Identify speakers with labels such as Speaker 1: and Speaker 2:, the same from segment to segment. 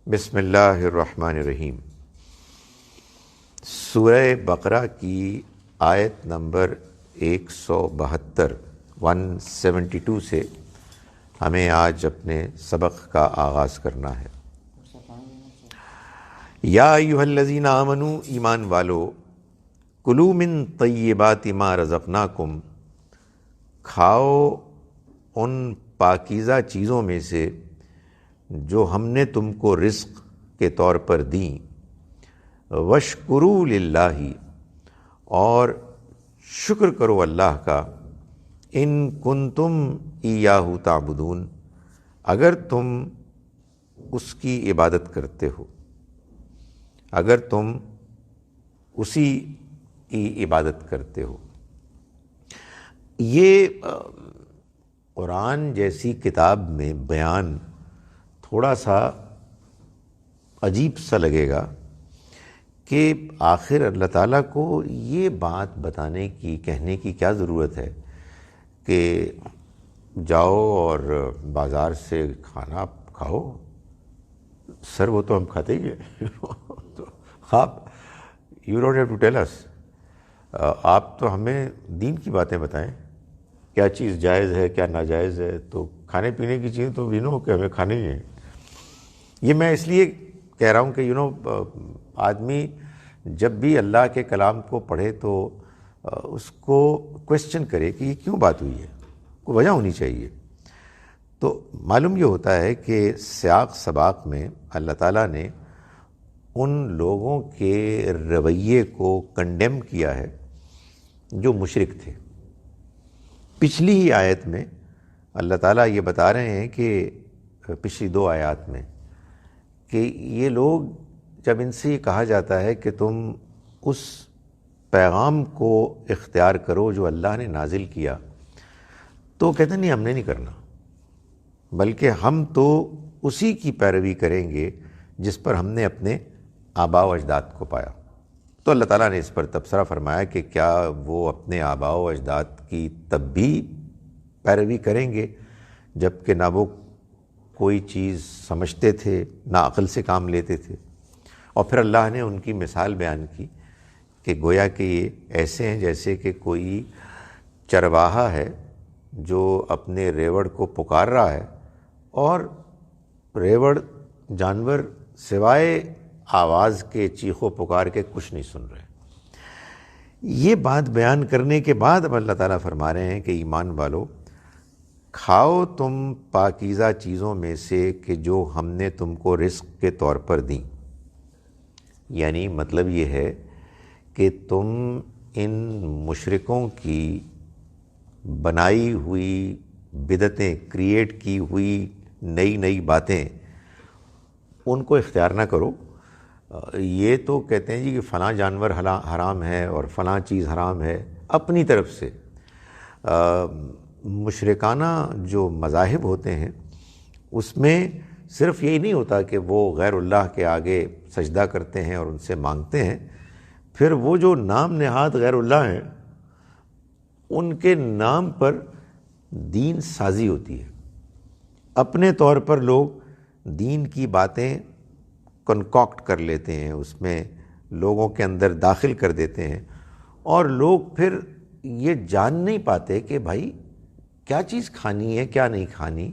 Speaker 1: بسم اللہ الرحمن الرحیم۔ سورہ بقرہ کی آیت نمبر 172 سے ہمیں آج اپنے سبق کا آغاز کرنا ہے۔ یا ایھا الذین آمنوا، ایمان والو، کلوا من طیبات ما رزقناکم، کھاؤ ان پاکیزہ چیزوں میں سے جو ہم نے تم کو رزق کے طور پر دیں، واشکروا للہ، اور شکر کرو اللہ کا، ان کنتم ایاہ تعبدون، اگر تم اس کی عبادت کرتے ہو، اگر تم اسی کی عبادت کرتے ہو۔ یہ قرآن جیسی کتاب میں بیان تھوڑا سا عجیب سا لگے گا کہ آخر اللہ تعالیٰ کو یہ بات بتانے کی، کہنے کی کیا ضرورت ہے کہ جاؤ اور بازار سے کھانا کھاؤ۔ سر وہ تو ہم کھاتے ہی ہیں، آپ you don't have to tell us, آپ تو ہمیں دین کی باتیں بتائیں، کیا چیز جائز ہے کیا ناجائز ہے۔ تو کھانے پینے کی چیز تو کہ ہمیں کھانے ہی ہیں۔ یہ میں اس لیے کہہ رہا ہوں کہ آدمی جب بھی اللہ کے کلام کو پڑھے تو اس کو کویسچن کرے کہ یہ کیوں بات ہوئی ہے، کوئی وجہ ہونی چاہیے۔ تو معلوم یہ ہوتا ہے کہ سیاق سباق میں اللہ تعالیٰ نے ان لوگوں کے رویے کو کنڈیم کیا ہے جو مشرک تھے۔ پچھلی ہی آیت میں اللہ تعالیٰ یہ بتا رہے ہیں کہ پچھلی 2 آیات میں کہ یہ لوگ جب ان سے یہ کہا جاتا ہے کہ تم اس پیغام کو اختیار کرو جو اللہ نے نازل کیا، تو کہتے ہیں نہیں، ہم نے نہیں کرنا، بلکہ ہم تو اسی کی پیروی کریں گے جس پر ہم نے اپنے آباء و اجداد کو پایا۔ تو اللہ تعالیٰ نے اس پر تبصرہ فرمایا کہ کیا وہ اپنے آباء و اجداد کی تب بھی پیروی کریں گے جب کہ نہ وہ کوئی چیز سمجھتے تھے، نہ عقل سے کام لیتے تھے۔ اور پھر اللہ نے ان کی مثال بیان کی کہ گویا کہ یہ ایسے ہیں جیسے کہ کوئی چرواہا ہے جو اپنے ریوڑ کو پکار رہا ہے، اور ریوڑ جانور سوائے آواز کے، چیخ و پکار کے کچھ نہیں سن رہے۔ یہ بات بیان کرنے کے بعد اب اللہ تعالیٰ فرما رہے ہیں کہ ایمان والو، کھاؤ تم پاکیزہ چیزوں میں سے کہ جو ہم نے تم کو رزق کے طور پر دیں۔ یعنی مطلب یہ ہے کہ تم ان مشرکوں کی بنائی ہوئی بدعتیں، کریٹ کی ہوئی نئی باتیں، ان کو اختیار نہ کرو۔ یہ تو کہتے ہیں جی کہ فلاں جانور حرام ہے اور فلاں چیز حرام ہے، اپنی طرف سے مشرکانہ جو مذاہب ہوتے ہیں اس میں صرف یہی نہیں ہوتا کہ وہ غیر اللہ کے آگے سجدہ کرتے ہیں اور ان سے مانگتے ہیں، پھر وہ جو نام نہاد غیر اللہ ہیں ان کے نام پر دین سازی ہوتی ہے۔ اپنے طور پر لوگ دین کی باتیں کنکاکٹ کر لیتے ہیں، اس میں لوگوں کے اندر داخل کر دیتے ہیں، اور لوگ پھر یہ جان نہیں پاتے کہ بھائی کیا چیز کھانی ہے کیا نہیں کھانی،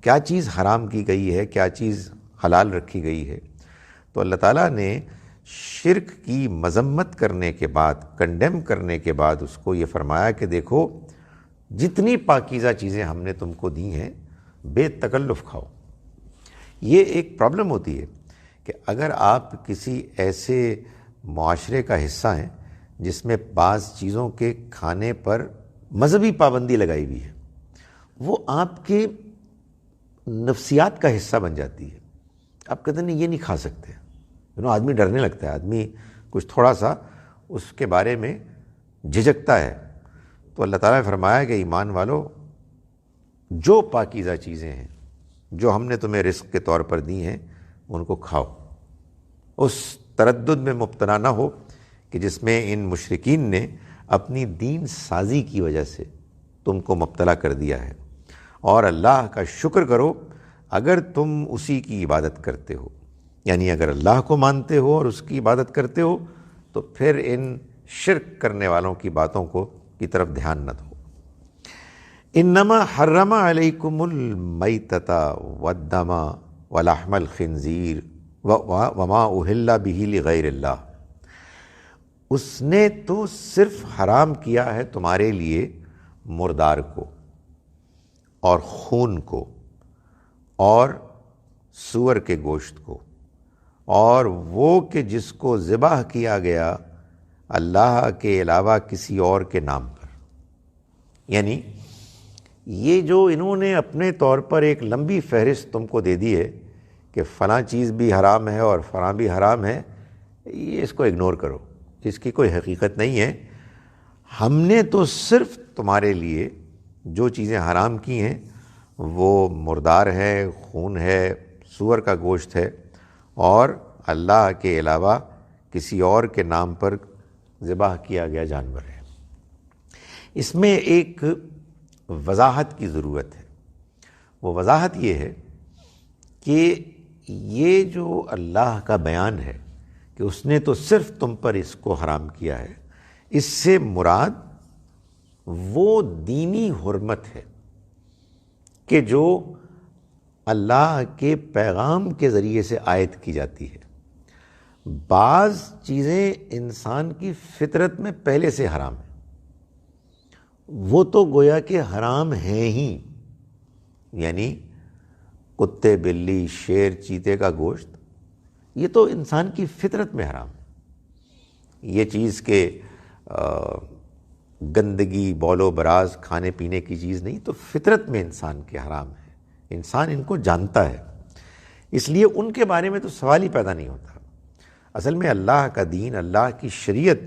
Speaker 1: کیا چیز حرام کی گئی ہے کیا چیز حلال رکھی گئی ہے۔ تو اللہ تعالیٰ نے شرک کی مذمت کرنے کے بعد، کنڈیم کرنے کے بعد اس کو یہ فرمایا کہ دیکھو جتنی پاکیزہ چیزیں ہم نے تم کو دی ہیں بے تکلف کھاؤ۔ یہ ایک پرابلم ہوتی ہے کہ اگر آپ کسی ایسے معاشرے کا حصہ ہیں جس میں بعض چیزوں کے کھانے پر مذہبی پابندی لگائی ہوئی ہے، وہ آپ کے نفسیات کا حصہ بن جاتی ہے۔ آپ کہتے ہیں نہیں یہ نہیں کھا سکتے، آدمی ڈرنے لگتا ہے، آدمی کچھ تھوڑا سا اس کے بارے میں جھجکتا ہے۔ تو اللہ تعالیٰ نے فرمایا کہ ایمان والو، جو پاکیزہ چیزیں ہیں جو ہم نے تمہیں رزق کے طور پر دی ہیں ان کو کھاؤ۔ اس تردد میں مبتلا نہ ہو کہ جس میں ان مشرکین نے اپنی دین سازی کی وجہ سے تم کو مبتلا کر دیا ہے، اور اللہ کا شکر کرو اگر تم اسی کی عبادت کرتے ہو، یعنی اگر اللہ کو مانتے ہو اور اس کی عبادت کرتے ہو، تو پھر ان شرک کرنے والوں کی باتوں کی طرف دھیان نہ دو۔ انما حرم علیکم المیتۃ والدم ولحم الخنزیر وما اہل بہ لغیر اللہ، اس نے تو صرف حرام کیا ہے تمہارے لیے مردار کو اور خون کو اور سور کے گوشت کو، اور وہ کہ جس کو ذبح کیا گیا اللہ کے علاوہ کسی اور کے نام پر۔ یعنی یہ جو انہوں نے اپنے طور پر ایک لمبی فہرست تم کو دے دی ہے کہ فلاں چیز بھی حرام ہے اور فلاں بھی حرام ہے، یہ اس کو اگنور کرو، اس کی کوئی حقیقت نہیں ہے۔ ہم نے تو صرف تمہارے لیے جو چیزیں حرام کی ہیں وہ مردار ہے، خون ہے، سور کا گوشت ہے، اور اللہ کے علاوہ کسی اور کے نام پر ذبح کیا گیا جانور ہے۔ اس میں ایک وضاحت کی ضرورت ہے۔ وہ وضاحت یہ ہے کہ یہ جو اللہ کا بیان ہے کہ اس نے تو صرف تم پر اس کو حرام کیا ہے، اس سے مراد وہ دینی حرمت ہے کہ جو اللہ کے پیغام کے ذریعے سے عائد کی جاتی ہے۔ بعض چیزیں انسان کی فطرت میں پہلے سے حرام ہیں، وہ تو گویا کہ حرام ہیں ہی، یعنی کتے، بلی، شیر، چیتے کا گوشت، یہ تو انسان کی فطرت میں حرام ہے۔ یہ چیز کہ گندگی، بول و براز کھانے پینے کی چیز نہیں، تو فطرت میں انسان کے حرام ہے، انسان ان کو جانتا ہے، اس لیے ان کے بارے میں تو سوال ہی پیدا نہیں ہوتا۔ اصل میں اللہ کا دین، اللہ کی شریعت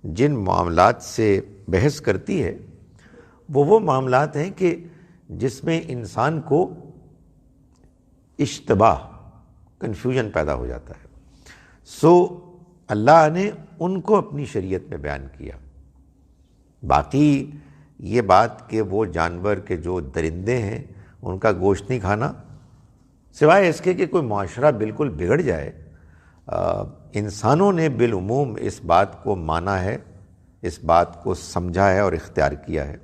Speaker 1: جن معاملات سے بحث کرتی ہے وہ معاملات ہیں کہ جس میں انسان کو اشتباہ، کنفیوژن پیدا ہو جاتا ہے، سو اللہ نے ان کو اپنی شریعت میں بیان کیا۔ باقی یہ بات کہ وہ جانور کے جو درندے ہیں ان کا گوشت نہیں کھانا، سوائے اس کے کہ کوئی معاشرہ بالکل بگڑ جائے، انسانوں نے بالعموم اس بات کو مانا ہے، اس بات کو سمجھا ہے اور اختیار کیا ہے،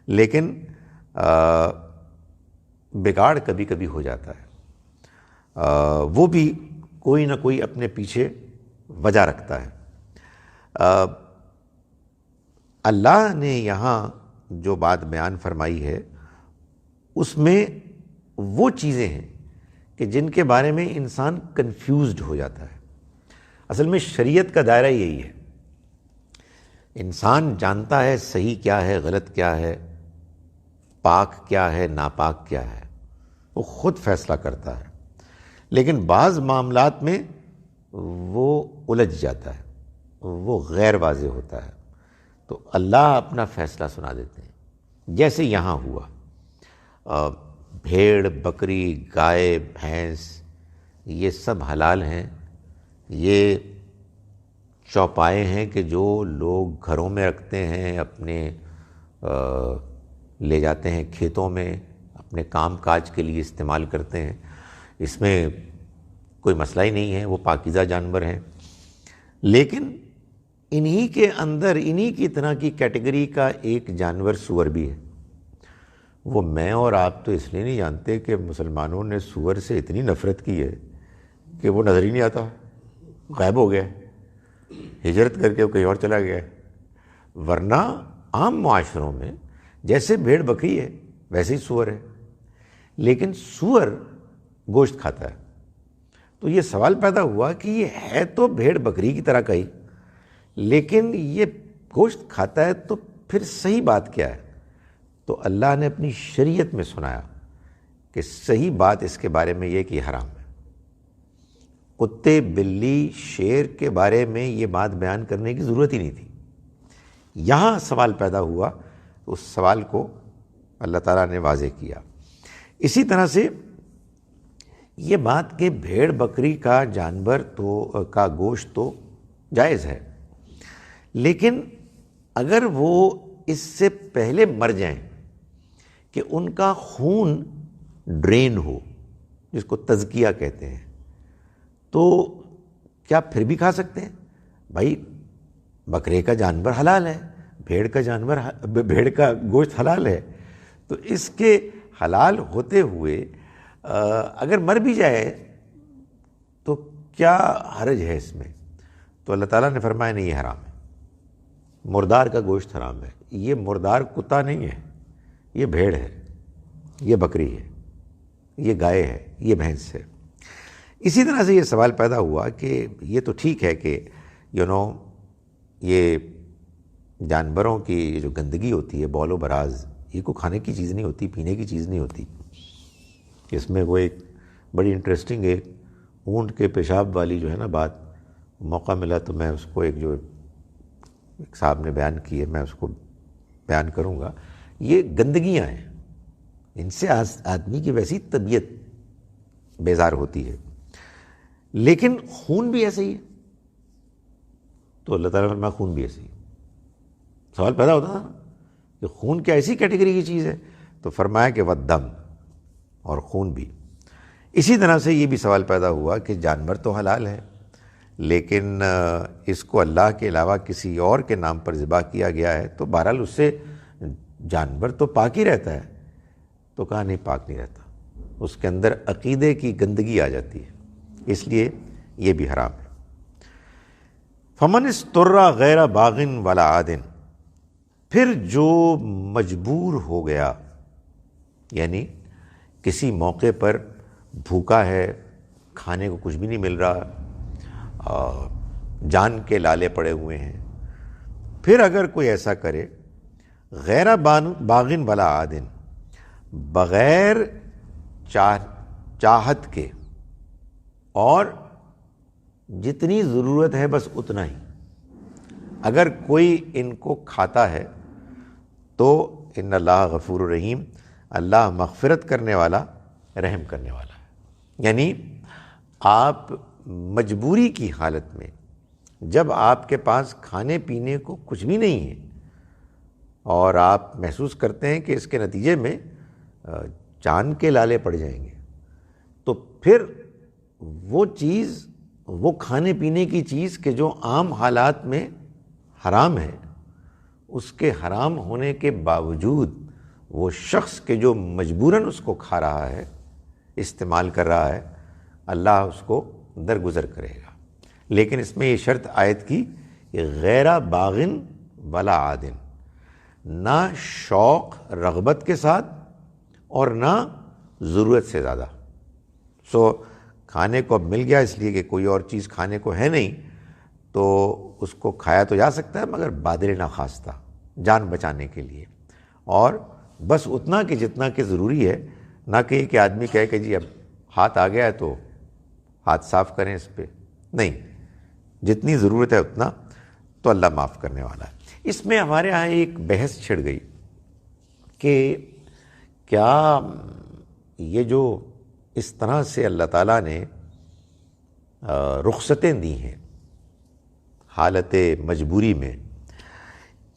Speaker 1: لیکن بگاڑ کبھی کبھی ہو جاتا ہے، وہ بھی کوئی نہ کوئی اپنے پیچھے وجہ رکھتا ہے۔ اللہ نے یہاں جو بات بیان فرمائی ہے اس میں وہ چیزیں ہیں کہ جن کے بارے میں انسان کنفیوزڈ ہو جاتا ہے۔ اصل میں شریعت کا دائرہ یہی ہے، انسان جانتا ہے صحیح کیا ہے، غلط کیا ہے، پاک کیا ہے، ناپاک کیا ہے، وہ خود فیصلہ کرتا ہے، لیکن بعض معاملات میں وہ الجھ جاتا ہے، وہ غیر واضح ہوتا ہے، تو اللہ اپنا فیصلہ سنا دیتے ہیں۔ جیسے یہاں ہوا، بھیڑ، بکری، گائے، بھینس، یہ سب حلال ہیں، یہ چوپائے ہیں کہ جو لوگ گھروں میں رکھتے ہیں، اپنے لے جاتے ہیں کھیتوں میں، اپنے کام کاج کے لیے استعمال کرتے ہیں، اس میں کوئی مسئلہ ہی نہیں ہے، وہ پاکیزہ جانور ہیں۔ لیکن انہی کے اندر انہی کی طرح کی کیٹیگری کا ایک جانور سور بھی ہے۔ وہ میں اور آپ تو اس لیے نہیں جانتے کہ مسلمانوں نے سور سے اتنی نفرت کی ہے کہ وہ نظر ہی نہیں آتا، غائب ہو گیا، ہجرت کر کے وہ کہیں اور چلا گیا، ورنہ عام معاشروں میں جیسے بھیڑ بکری ہے ویسے ہی سور ہے، لیکن سور گوشت کھاتا ہے۔ تو یہ سوال پیدا ہوا کہ یہ ہے تو بھیڑ بکری کی طرح کا ہی، لیکن یہ گوشت کھاتا ہے، تو پھر صحیح بات کیا ہے؟ تو اللہ نے اپنی شریعت میں سنایا کہ صحیح بات اس کے بارے میں یہ کہ یہ حرام ہے۔ کتے، بلی، شیر کے بارے میں یہ بات بیان کرنے کی ضرورت ہی نہیں تھی، یہاں سوال پیدا ہوا، اس سوال کو اللہ تعالیٰ نے واضح کیا۔ اسی طرح سے یہ بات کہ بھیڑ بکری کا جانور کا گوشت تو جائز ہے، لیکن اگر وہ اس سے پہلے مر جائیں کہ ان کا خون ڈرین ہو، جس کو تزکیہ کہتے ہیں، تو کیا پھر بھی کھا سکتے ہیں؟ بھائی بکرے کا جانور حلال ہے، بھیڑ کا گوشت حلال ہے، تو اس کے حلال ہوتے ہوئے اگر مر بھی جائے تو کیا حرج ہے اس میں؟ تو اللہ تعالیٰ نے فرمایا نہیں، یہ حرام ہے، مردار کا گوشت حرام ہے۔ یہ مردار کتا نہیں ہے، یہ بھیڑ ہے، یہ بکری ہے، یہ گائے ہے، یہ بھینس ہے۔ اسی طرح سے یہ سوال پیدا ہوا کہ یہ تو ٹھیک ہے کہ یہ جانوروں کی جو گندگی ہوتی ہے، بول و براز، یہ کوئی کھانے کی چیز نہیں ہوتی، پینے کی چیز نہیں ہوتی۔ اس میں وہ ایک بڑی انٹرسٹنگ ایک اونٹ کے پیشاب والی جو ہے نا بات، موقع ملا تو میں اس کو ایک صاحب نے بیان کی ہے، میں اس کو بیان کروں گا۔ یہ گندگیاں ہیں، ان سے آدمی کی ویسی طبیعت بیزار ہوتی ہے، لیکن خون بھی ایسے ہی ہے۔ تو اللہ تعالیٰ نے فرمایا خون بھی ایسے ہی۔ سوال پیدا ہوتا تھا کہ خون کیا ایسی کیٹیگری کی چیز ہے؟ تو فرمایا کہ والدم، اور خون بھی۔ اسی طرح سے یہ بھی سوال پیدا ہوا کہ جانور تو حلال ہے، لیکن اس کو اللہ کے علاوہ کسی اور کے نام پر ذبح کیا گیا ہے، تو بہرحال اس سے جانور تو پاک ہی رہتا ہے۔ تو کہا نہیں، پاک نہیں رہتا، اس کے اندر عقیدے کی گندگی آ جاتی ہے، اس لیے یہ بھی حرام ہے۔ فمن اضطر غیر باغ ولا عاد، پھر جو مجبور ہو گیا، یعنی کسی موقع پر بھوکا ہے، کھانے کو کچھ بھی نہیں مل رہا، جان کے لالے پڑے ہوئے ہیں، پھر اگر کوئی ایسا کرے غیر باغ ولا عاد، بغیر چاہت کے، اور جتنی ضرورت ہے بس اتنا ہی، اگر کوئی ان کو کھاتا ہے تو ان اللہ غفور الرحیم، اللہ مغفرت کرنے والا، رحم کرنے والا ہے۔ یعنی آپ مجبوری کی حالت میں، جب آپ کے پاس کھانے پینے کو کچھ بھی نہیں ہے اور آپ محسوس کرتے ہیں کہ اس کے نتیجے میں جان کے لالے پڑ جائیں گے، تو پھر وہ چیز، وہ کھانے پینے کی چیز کہ جو عام حالات میں حرام ہے، اس کے حرام ہونے کے باوجود وہ شخص کہ جو مجبوراً اس کو کھا رہا ہے، استعمال کر رہا ہے، اللہ اس کو درگزر کرے گا۔ لیکن اس میں یہ شرط عائد کی کہ غیر باغن ولا عادن، نہ شوق رغبت کے ساتھ اور نہ ضرورت سے زیادہ۔ کھانے کو اب مل گیا اس لیے کہ کوئی اور چیز کھانے کو ہے نہیں، تو اس کو کھایا تو جا سکتا ہے، مگر بادر ناخواستہ، جان بچانے کے لیے، اور بس اتنا کہ جتنا کہ ضروری ہے، نہ کہ آدمی کہے کہ جی اب ہاتھ آ گیا ہے تو ہاتھ صاف کریں اس پہ، نہیں، جتنی ضرورت ہے اتنا، تو اللہ معاف کرنے والا ہے۔ اس میں ہمارے ہاں ایک بحث چھڑ گئی کہ کیا یہ جو اس طرح سے اللہ تعالیٰ نے رخصتیں دی ہیں حالت مجبوری میں،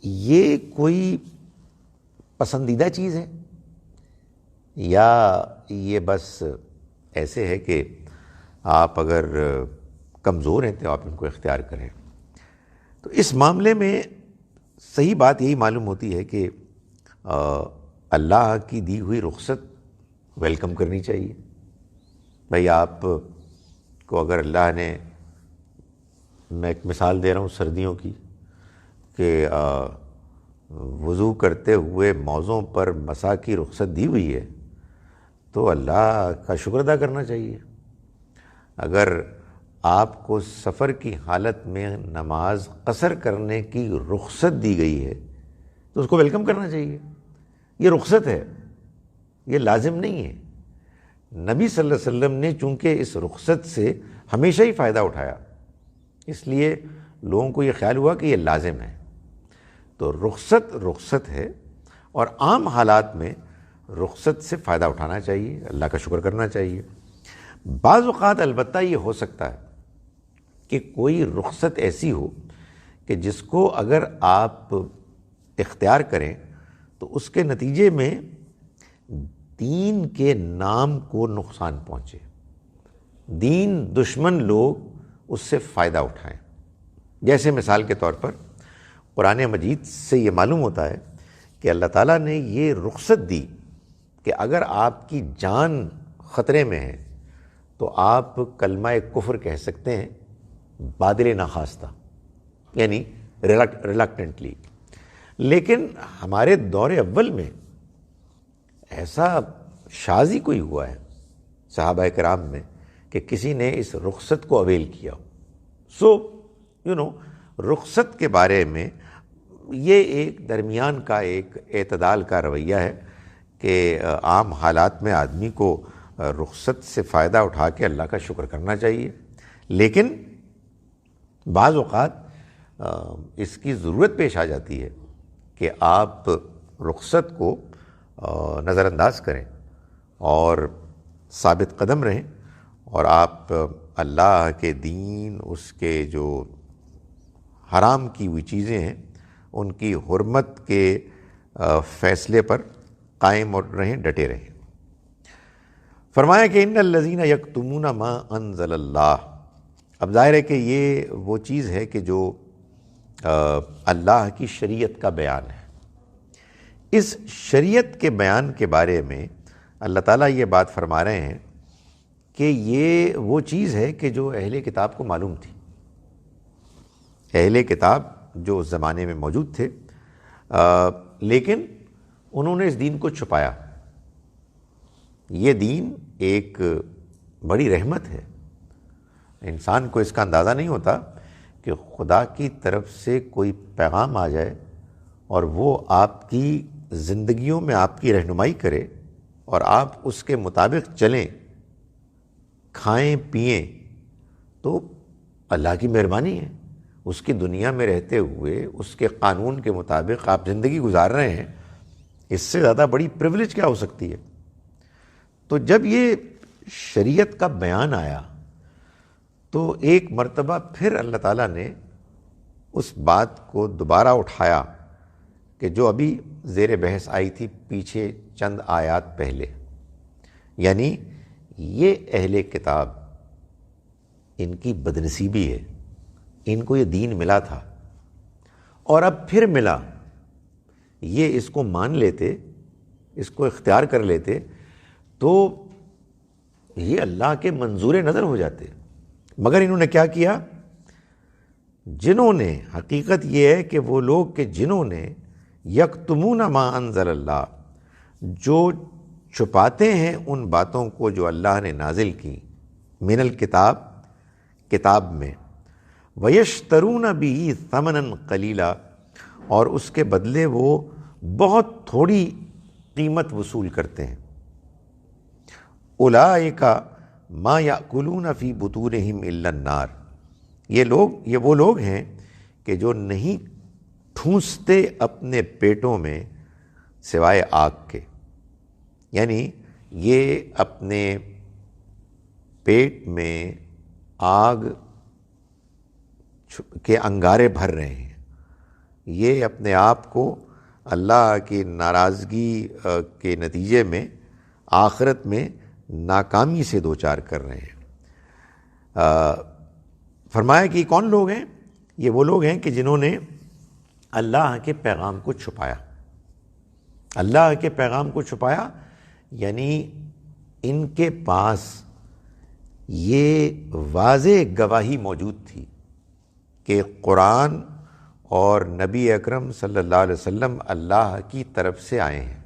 Speaker 1: یہ کوئی پسندیدہ چیز ہے، یا یہ بس ایسے ہے کہ آپ اگر کمزور ہیں تو آپ ان کو اختیار کریں؟ تو اس معاملے میں صحیح بات یہی معلوم ہوتی ہے کہ اللہ کی دی ہوئی رخصت ویلکم کرنی چاہیے۔ بھائی آپ کو اگر اللہ نے، میں ایک مثال دے رہا ہوں سردیوں کی، کہ وضو کرتے ہوئے موزوں پر مسح کی رخصت دی ہوئی ہے، تو اللہ کا شکر ادا کرنا چاہیے۔ اگر آپ کو سفر کی حالت میں نماز قصر کرنے کی رخصت دی گئی ہے تو اس کو ویلکم کرنا چاہیے۔ یہ رخصت ہے، یہ لازم نہیں ہے۔ نبی صلی اللہ علیہ وسلم نے چونکہ اس رخصت سے ہمیشہ ہی فائدہ اٹھایا، اس لیے لوگوں کو یہ خیال ہوا کہ یہ لازم ہے۔ تو رخصت ہے، اور عام حالات میں رخصت سے فائدہ اٹھانا چاہیے، اللہ کا شکر کرنا چاہیے۔ بعض اوقات البتہ یہ ہو سکتا ہے کہ کوئی رخصت ایسی ہو کہ جس کو اگر آپ اختیار کریں تو اس کے نتیجے میں دین کے نام کو نقصان پہنچے، دین دشمن لوگ اس سے فائدہ اٹھائیں۔ جیسے مثال کے طور پر قرآن مجید سے یہ معلوم ہوتا ہے کہ اللہ تعالیٰ نے یہ رخصت دی کہ اگر آپ کی جان خطرے میں ہے تو آپ کلمہ کفر کہہ سکتے ہیں بادل ناخواستہ، یعنی ریلکٹنٹلی۔ لیکن ہمارے دور اول میں ایسا شاذ ہی کوئی ہوا ہے صحابہ کرام میں کہ کسی نے اس رخصت کو اویل کیا۔ سو رخصت کے بارے میں یہ ایک درمیان کا ایک اعتدال کا رویہ ہے کہ عام حالات میں آدمی کو رخصت سے فائدہ اٹھا کے اللہ کا شکر کرنا چاہیے، لیکن بعض اوقات اس کی ضرورت پیش آ جاتی ہے کہ آپ رخصت کو نظر انداز کریں اور ثابت قدم رہیں، اور آپ اللہ کے دین، اس کے جو حرام کی ہوئی چیزیں ہیں ان کی حرمت کے فیصلے پر قائم اور رہیں، ڈٹے رہیں۔ فرمایا کہ ان الذین یکتمون ما انزل اللہ۔ اب ظاہر ہے کہ یہ وہ چیز ہے کہ جو اللہ کی شریعت کا بیان ہے۔ اس شریعت کے بیان کے بارے میں اللہ تعالیٰ یہ بات فرما رہے ہیں کہ یہ وہ چیز ہے کہ جو اہل کتاب کو معلوم تھی۔ اہل کتاب جو اس زمانے میں موجود تھے، لیکن انہوں نے اس دین کو چھپایا۔ یہ دین ایک بڑی رحمت ہے، انسان کو اس کا اندازہ نہیں ہوتا کہ خدا کی طرف سے کوئی پیغام آ جائے اور وہ آپ کی زندگیوں میں آپ کی رہنمائی کرے اور آپ اس کے مطابق چلیں، کھائیں پئیں، تو اللہ کی مہربانی ہے۔ اس کی دنیا میں رہتے ہوئے اس کے قانون کے مطابق آپ زندگی گزار رہے ہیں، اس سے زیادہ بڑی پریولیج کیا ہو سکتی ہے؟ تو جب یہ شریعت کا بیان آیا تو ایک مرتبہ پھر اللہ تعالیٰ نے اس بات کو دوبارہ اٹھایا کہ جو ابھی زیر بحث آئی تھی پیچھے چند آیات پہلے، یعنی یہ اہل کتاب، ان کی بدنصیبی ہے، ان کو یہ دین ملا تھا اور اب پھر ملا، یہ اس کو مان لیتے، اس کو اختیار کر لیتے تو یہ اللہ کے منظور نظر ہو جاتے۔ مگر انہوں نے کیا کیا؟ جنہوں نے، حقیقت یہ ہے کہ وہ لوگ کہ جنہوں نے یکتمون ما انزل اللہ، جو چھپاتے ہیں ان باتوں کو جو اللہ نے نازل کی، من الکتاب، کتاب میں، وَيَشْتَرُونَ بِهِ ثَمَنًا قَلِيلًا، اور اس کے بدلے وہ بہت تھوڑی قیمت وصول کرتے ہیں۔ أُولَٰئِكَ مَا يَأْكُلُونَ فِي بُطُونِهِمْ إِلَّا النَّارَ، یہ وہ لوگ ہیں کہ جو نہیں ٹھونستے اپنے پیٹوں میں سوائے آگ کے، یعنی یہ اپنے پیٹ میں آگ کے انگارے بھر رہے ہیں، یہ اپنے آپ کو اللہ کی ناراضگی کے نتیجے میں آخرت میں ناکامی سے دوچار کر رہے ہیں۔ فرمایا کہ کون لوگ ہیں؟ یہ وہ لوگ ہیں کہ جنہوں نے اللہ کے پیغام کو چھپایا۔ اللہ کے پیغام کو چھپایا یعنی ان کے پاس یہ واضح گواہی موجود تھی کہ قرآن اور نبی اکرم صلی اللہ علیہ وسلم اللہ کی طرف سے آئے ہیں،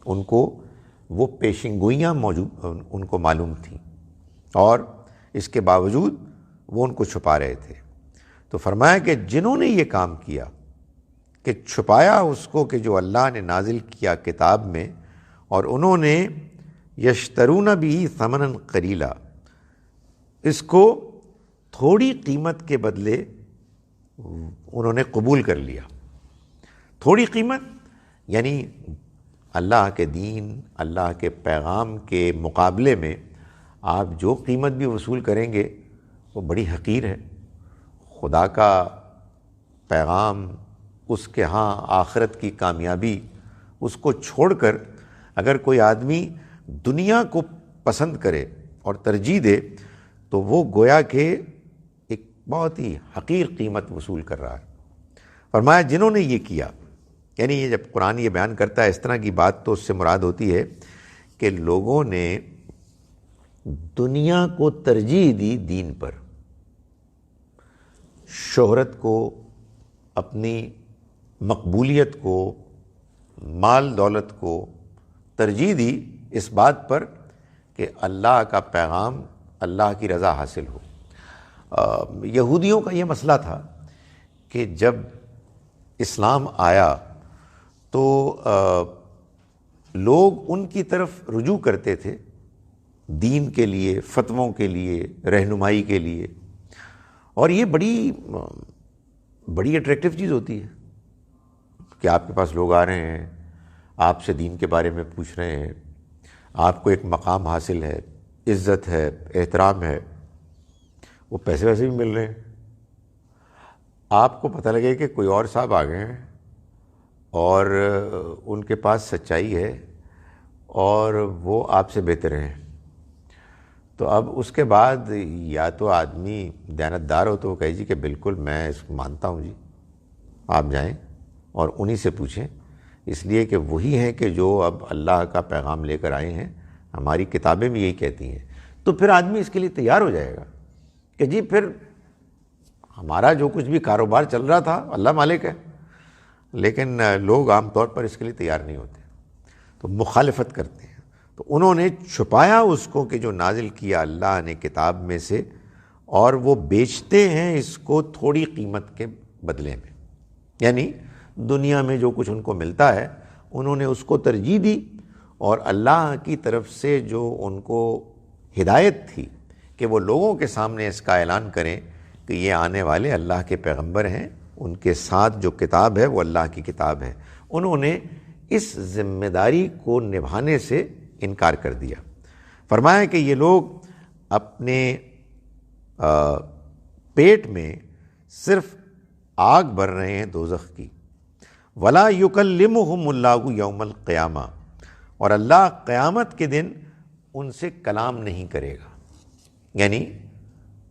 Speaker 1: ان کو وہ پیشن گوئیاں موجود ان کو معلوم تھیں، اور اس کے باوجود وہ ان کو چھپا رہے تھے۔ تو فرمایا کہ جنہوں نے یہ کام کیا کہ چھپایا اس کو کہ جو اللہ نے نازل کیا کتاب میں، اور انہوں نے یشترون بھی ثمنًا قلیلا، اس کو تھوڑی قیمت کے بدلے انہوں نے قبول کر لیا۔ تھوڑی قیمت یعنی اللہ کے دین، اللہ کے پیغام کے مقابلے میں آپ جو قیمت بھی وصول کریں گے وہ بڑی حقیر ہے۔ خدا کا پیغام، اس کے ہاں آخرت کی کامیابی، اس کو چھوڑ کر اگر کوئی آدمی دنیا کو پسند کرے اور ترجیح دے تو وہ گویا کہ ایک بہت ہی حقیر قیمت وصول کر رہا ہے۔ فرمایا جنہوں نے یہ کیا، یعنی یہ جب قرآن یہ بیان کرتا ہے اس طرح کی بات تو اس سے مراد ہوتی ہے کہ لوگوں نے دنیا کو ترجیح دی دین پر، شہرت کو، اپنی مقبولیت کو، مال دولت کو ترجیح دی اس بات پر کہ اللہ کا پیغام، اللہ کی رضا حاصل ہو۔ یہودیوں کا یہ مسئلہ تھا کہ جب اسلام آیا تو لوگ ان کی طرف رجوع کرتے تھے دین کے لیے، فتووں کے لیے، رہنمائی کے لیے، اور یہ بڑی اٹریکٹیو چیز ہوتی ہے کہ آپ کے پاس لوگ آ رہے ہیں، آپ سے دین کے بارے میں پوچھ رہے ہیں، آپ کو ایک مقام حاصل ہے، عزت ہے، احترام ہے، وہ پیسے ویسے بھی مل رہے ہیں۔ آپ کو پتہ لگے کہ کوئی اور صاحب آ گئے ہیں اور ان کے پاس سچائی ہے اور وہ آپ سے بہتر ہیں، تو اب اس کے بعد یا تو آدمی دیانتدار ہو تو وہ کہے جی کہ بالکل میں اس کو مانتا ہوں جی، آپ جائیں اور انہی سے پوچھیں، اس لیے کہ وہی ہیں کہ جو اب اللہ کا پیغام لے کر آئے ہیں، ہماری کتابیں بھی یہی کہتی ہیں، تو پھر آدمی اس کے لیے تیار ہو جائے گا کہ جی پھر ہمارا جو کچھ بھی کاروبار چل رہا تھا اللہ مالک ہے، لیکن لوگ عام طور پر اس کے لیے تیار نہیں ہوتے، تو مخالفت کرتے ہیں۔ تو انہوں نے چھپایا اس کو کہ جو نازل کیا اللہ نے کتاب میں سے، اور وہ بیچتے ہیں اس کو تھوڑی قیمت کے بدلے میں، یعنی دنیا میں جو کچھ ان کو ملتا ہے انہوں نے اس کو ترجیح دی، اور اللہ کی طرف سے جو ان کو ہدایت تھی کہ وہ لوگوں کے سامنے اس کا اعلان کریں کہ یہ آنے والے اللہ کے پیغمبر ہیں، ان کے ساتھ جو کتاب ہے وہ اللہ کی کتاب ہے، انہوں نے اس ذمہ داری کو نبھانے سے انکار کر دیا۔ فرمایا کہ یہ لوگ اپنے پیٹ میں صرف آگ بھر رہے ہیں دوزخ کی۔ وَلَا يُكَلِّمُهُمُ اللَّهُ يَوْمَ الْقِيَامَةِ، اور اللہ قیامت کے دن ان سے کلام نہیں کرے گا، یعنی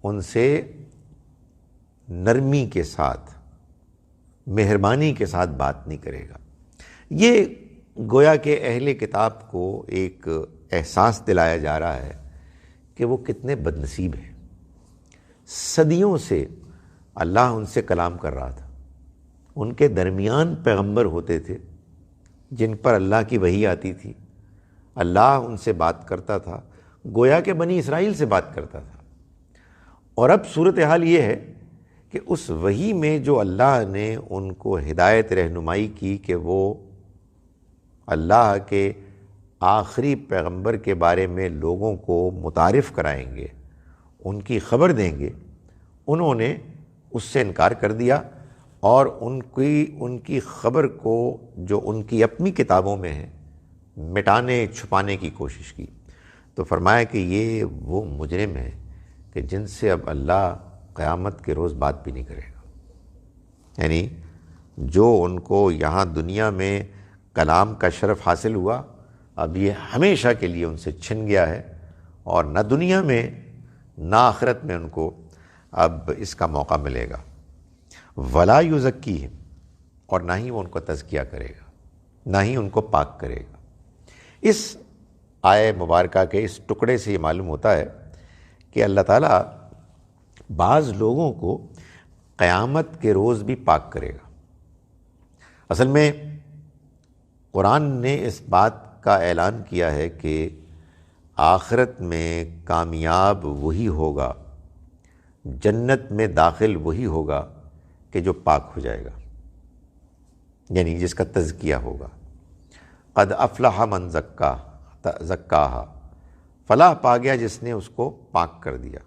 Speaker 1: ان سے نرمی کے ساتھ، مہربانی کے ساتھ بات نہیں کرے گا۔ یہ گویا کہ اہل کتاب کو ایک احساس دلایا جا رہا ہے کہ وہ کتنے بد نصیب ہیں۔ صدیوں سے اللہ ان سے کلام کر رہا تھا، ان کے درمیان پیغمبر ہوتے تھے جن پر اللہ کی وحی آتی تھی، اللہ ان سے بات کرتا تھا، گویا کہ بنی اسرائیل سے بات کرتا تھا۔ اور اب صورتحال یہ ہے کہ اس وحی میں جو اللہ نے ان کو ہدایت رہنمائی کی کہ وہ اللہ کے آخری پیغمبر کے بارے میں لوگوں کو متعارف کرائیں گے، ان کی خبر دیں گے، انہوں نے اس سے انکار کر دیا اور ان کی خبر کو جو ان کی اپنی کتابوں میں ہے مٹانے چھپانے کی کوشش کی۔ تو فرمایا کہ یہ وہ مجرم ہے کہ جن سے اب اللہ قیامت کے روز بات بھی نہیں کرے گا، یعنی جو ان کو یہاں دنیا میں کلام کا شرف حاصل ہوا، اب یہ ہمیشہ کے لیے ان سے چھن گیا ہے، اور نہ دنیا میں نہ آخرت میں ان کو اب اس کا موقع ملے گا۔ وَلَا يُزَكِّيهِمْ، اور نہ ہی وہ ان کو تزکیہ کرے گا، نہ ہی ان کو پاک کرے گا۔ اس آیہ مبارکہ کے اس ٹکڑے سے یہ معلوم ہوتا ہے کہ اللہ تعالیٰ بعض لوگوں کو قیامت کے روز بھی پاک کرے گا۔ اصل میں قرآن نے اس بات کا اعلان کیا ہے کہ آخرت میں کامیاب وہی ہوگا، جنت میں داخل وہی ہوگا کہ جو پاک ہو جائے گا، یعنی جس کا تزکیہ ہوگا۔ قد افلح من زکاہا، فلاح پا گیا جس نے اس کو پاک کر دیا،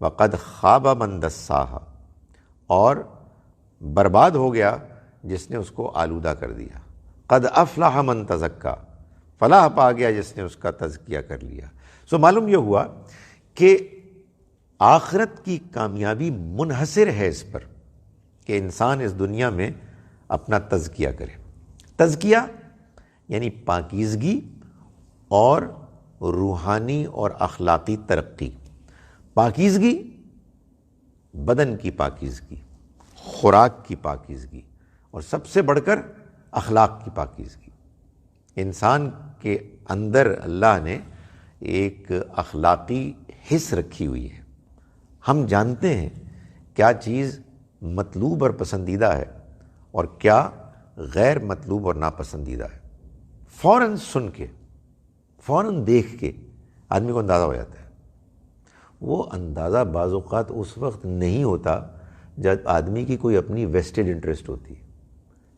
Speaker 1: وقد خاب من دساہا، اور برباد ہو گیا جس نے اس کو آلودہ کر دیا۔ قد افلح من تزکا، فلاح پا گیا جس نے اس کا تزکیہ کر لیا۔ سو معلوم یہ ہوا کہ آخرت کی کامیابی منحصر ہے اس پر کہ انسان اس دنیا میں اپنا تزکیہ کرے۔ تزکیہ یعنی پاکیزگی اور روحانی اور اخلاقی ترقی، پاکیزگی، بدن کی پاکیزگی، خوراک کی پاکیزگی، اور سب سے بڑھ کر اخلاق کی پاکیزگی۔ انسان کے اندر اللہ نے ایک اخلاقی حس رکھی ہوئی ہے۔ ہم جانتے ہیں کیا چیز مطلوب اور پسندیدہ ہے اور کیا غیر مطلوب اور ناپسندیدہ ہے۔ فوراً سن کے، فوراً دیکھ کے آدمی کو اندازہ ہو جاتا ہے۔ وہ اندازہ بعض اوقات اس وقت نہیں ہوتا جب آدمی کی کوئی اپنی ویسٹڈ انٹرسٹ ہوتی ہے،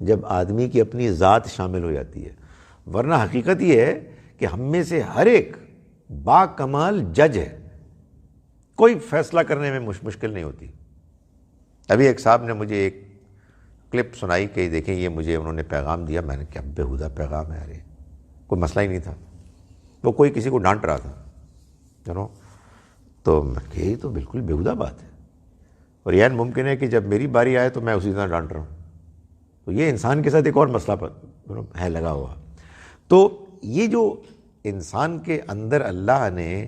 Speaker 1: جب آدمی کی اپنی ذات شامل ہو جاتی ہے، ورنہ حقیقت یہ ہے کہ ہم میں سے ہر ایک با کمال جج ہے، کوئی فیصلہ کرنے میں مشکل نہیں ہوتی۔ ابھی ایک صاحب نے مجھے ایک کلپ سنائی کہ دیکھیں یہ مجھے انہوں نے پیغام دیا، میں نے کیا بےہودہ پیغام ہے، ارے کوئی مسئلہ ہی نہیں تھا، وہ کوئی کسی کو ڈانٹ رہا تھا، تو میں کہ یہ تو بالکل بےہودہ بات ہے، اور یہ ممکن ہے کہ جب میری باری آئے تو میں اسی طرح ڈانٹ رہا ہوں۔ تو یہ انسان کے ساتھ ایک اور مسئلہ ہے لگا ہوا۔ تو یہ جو انسان کے اندر اللہ نے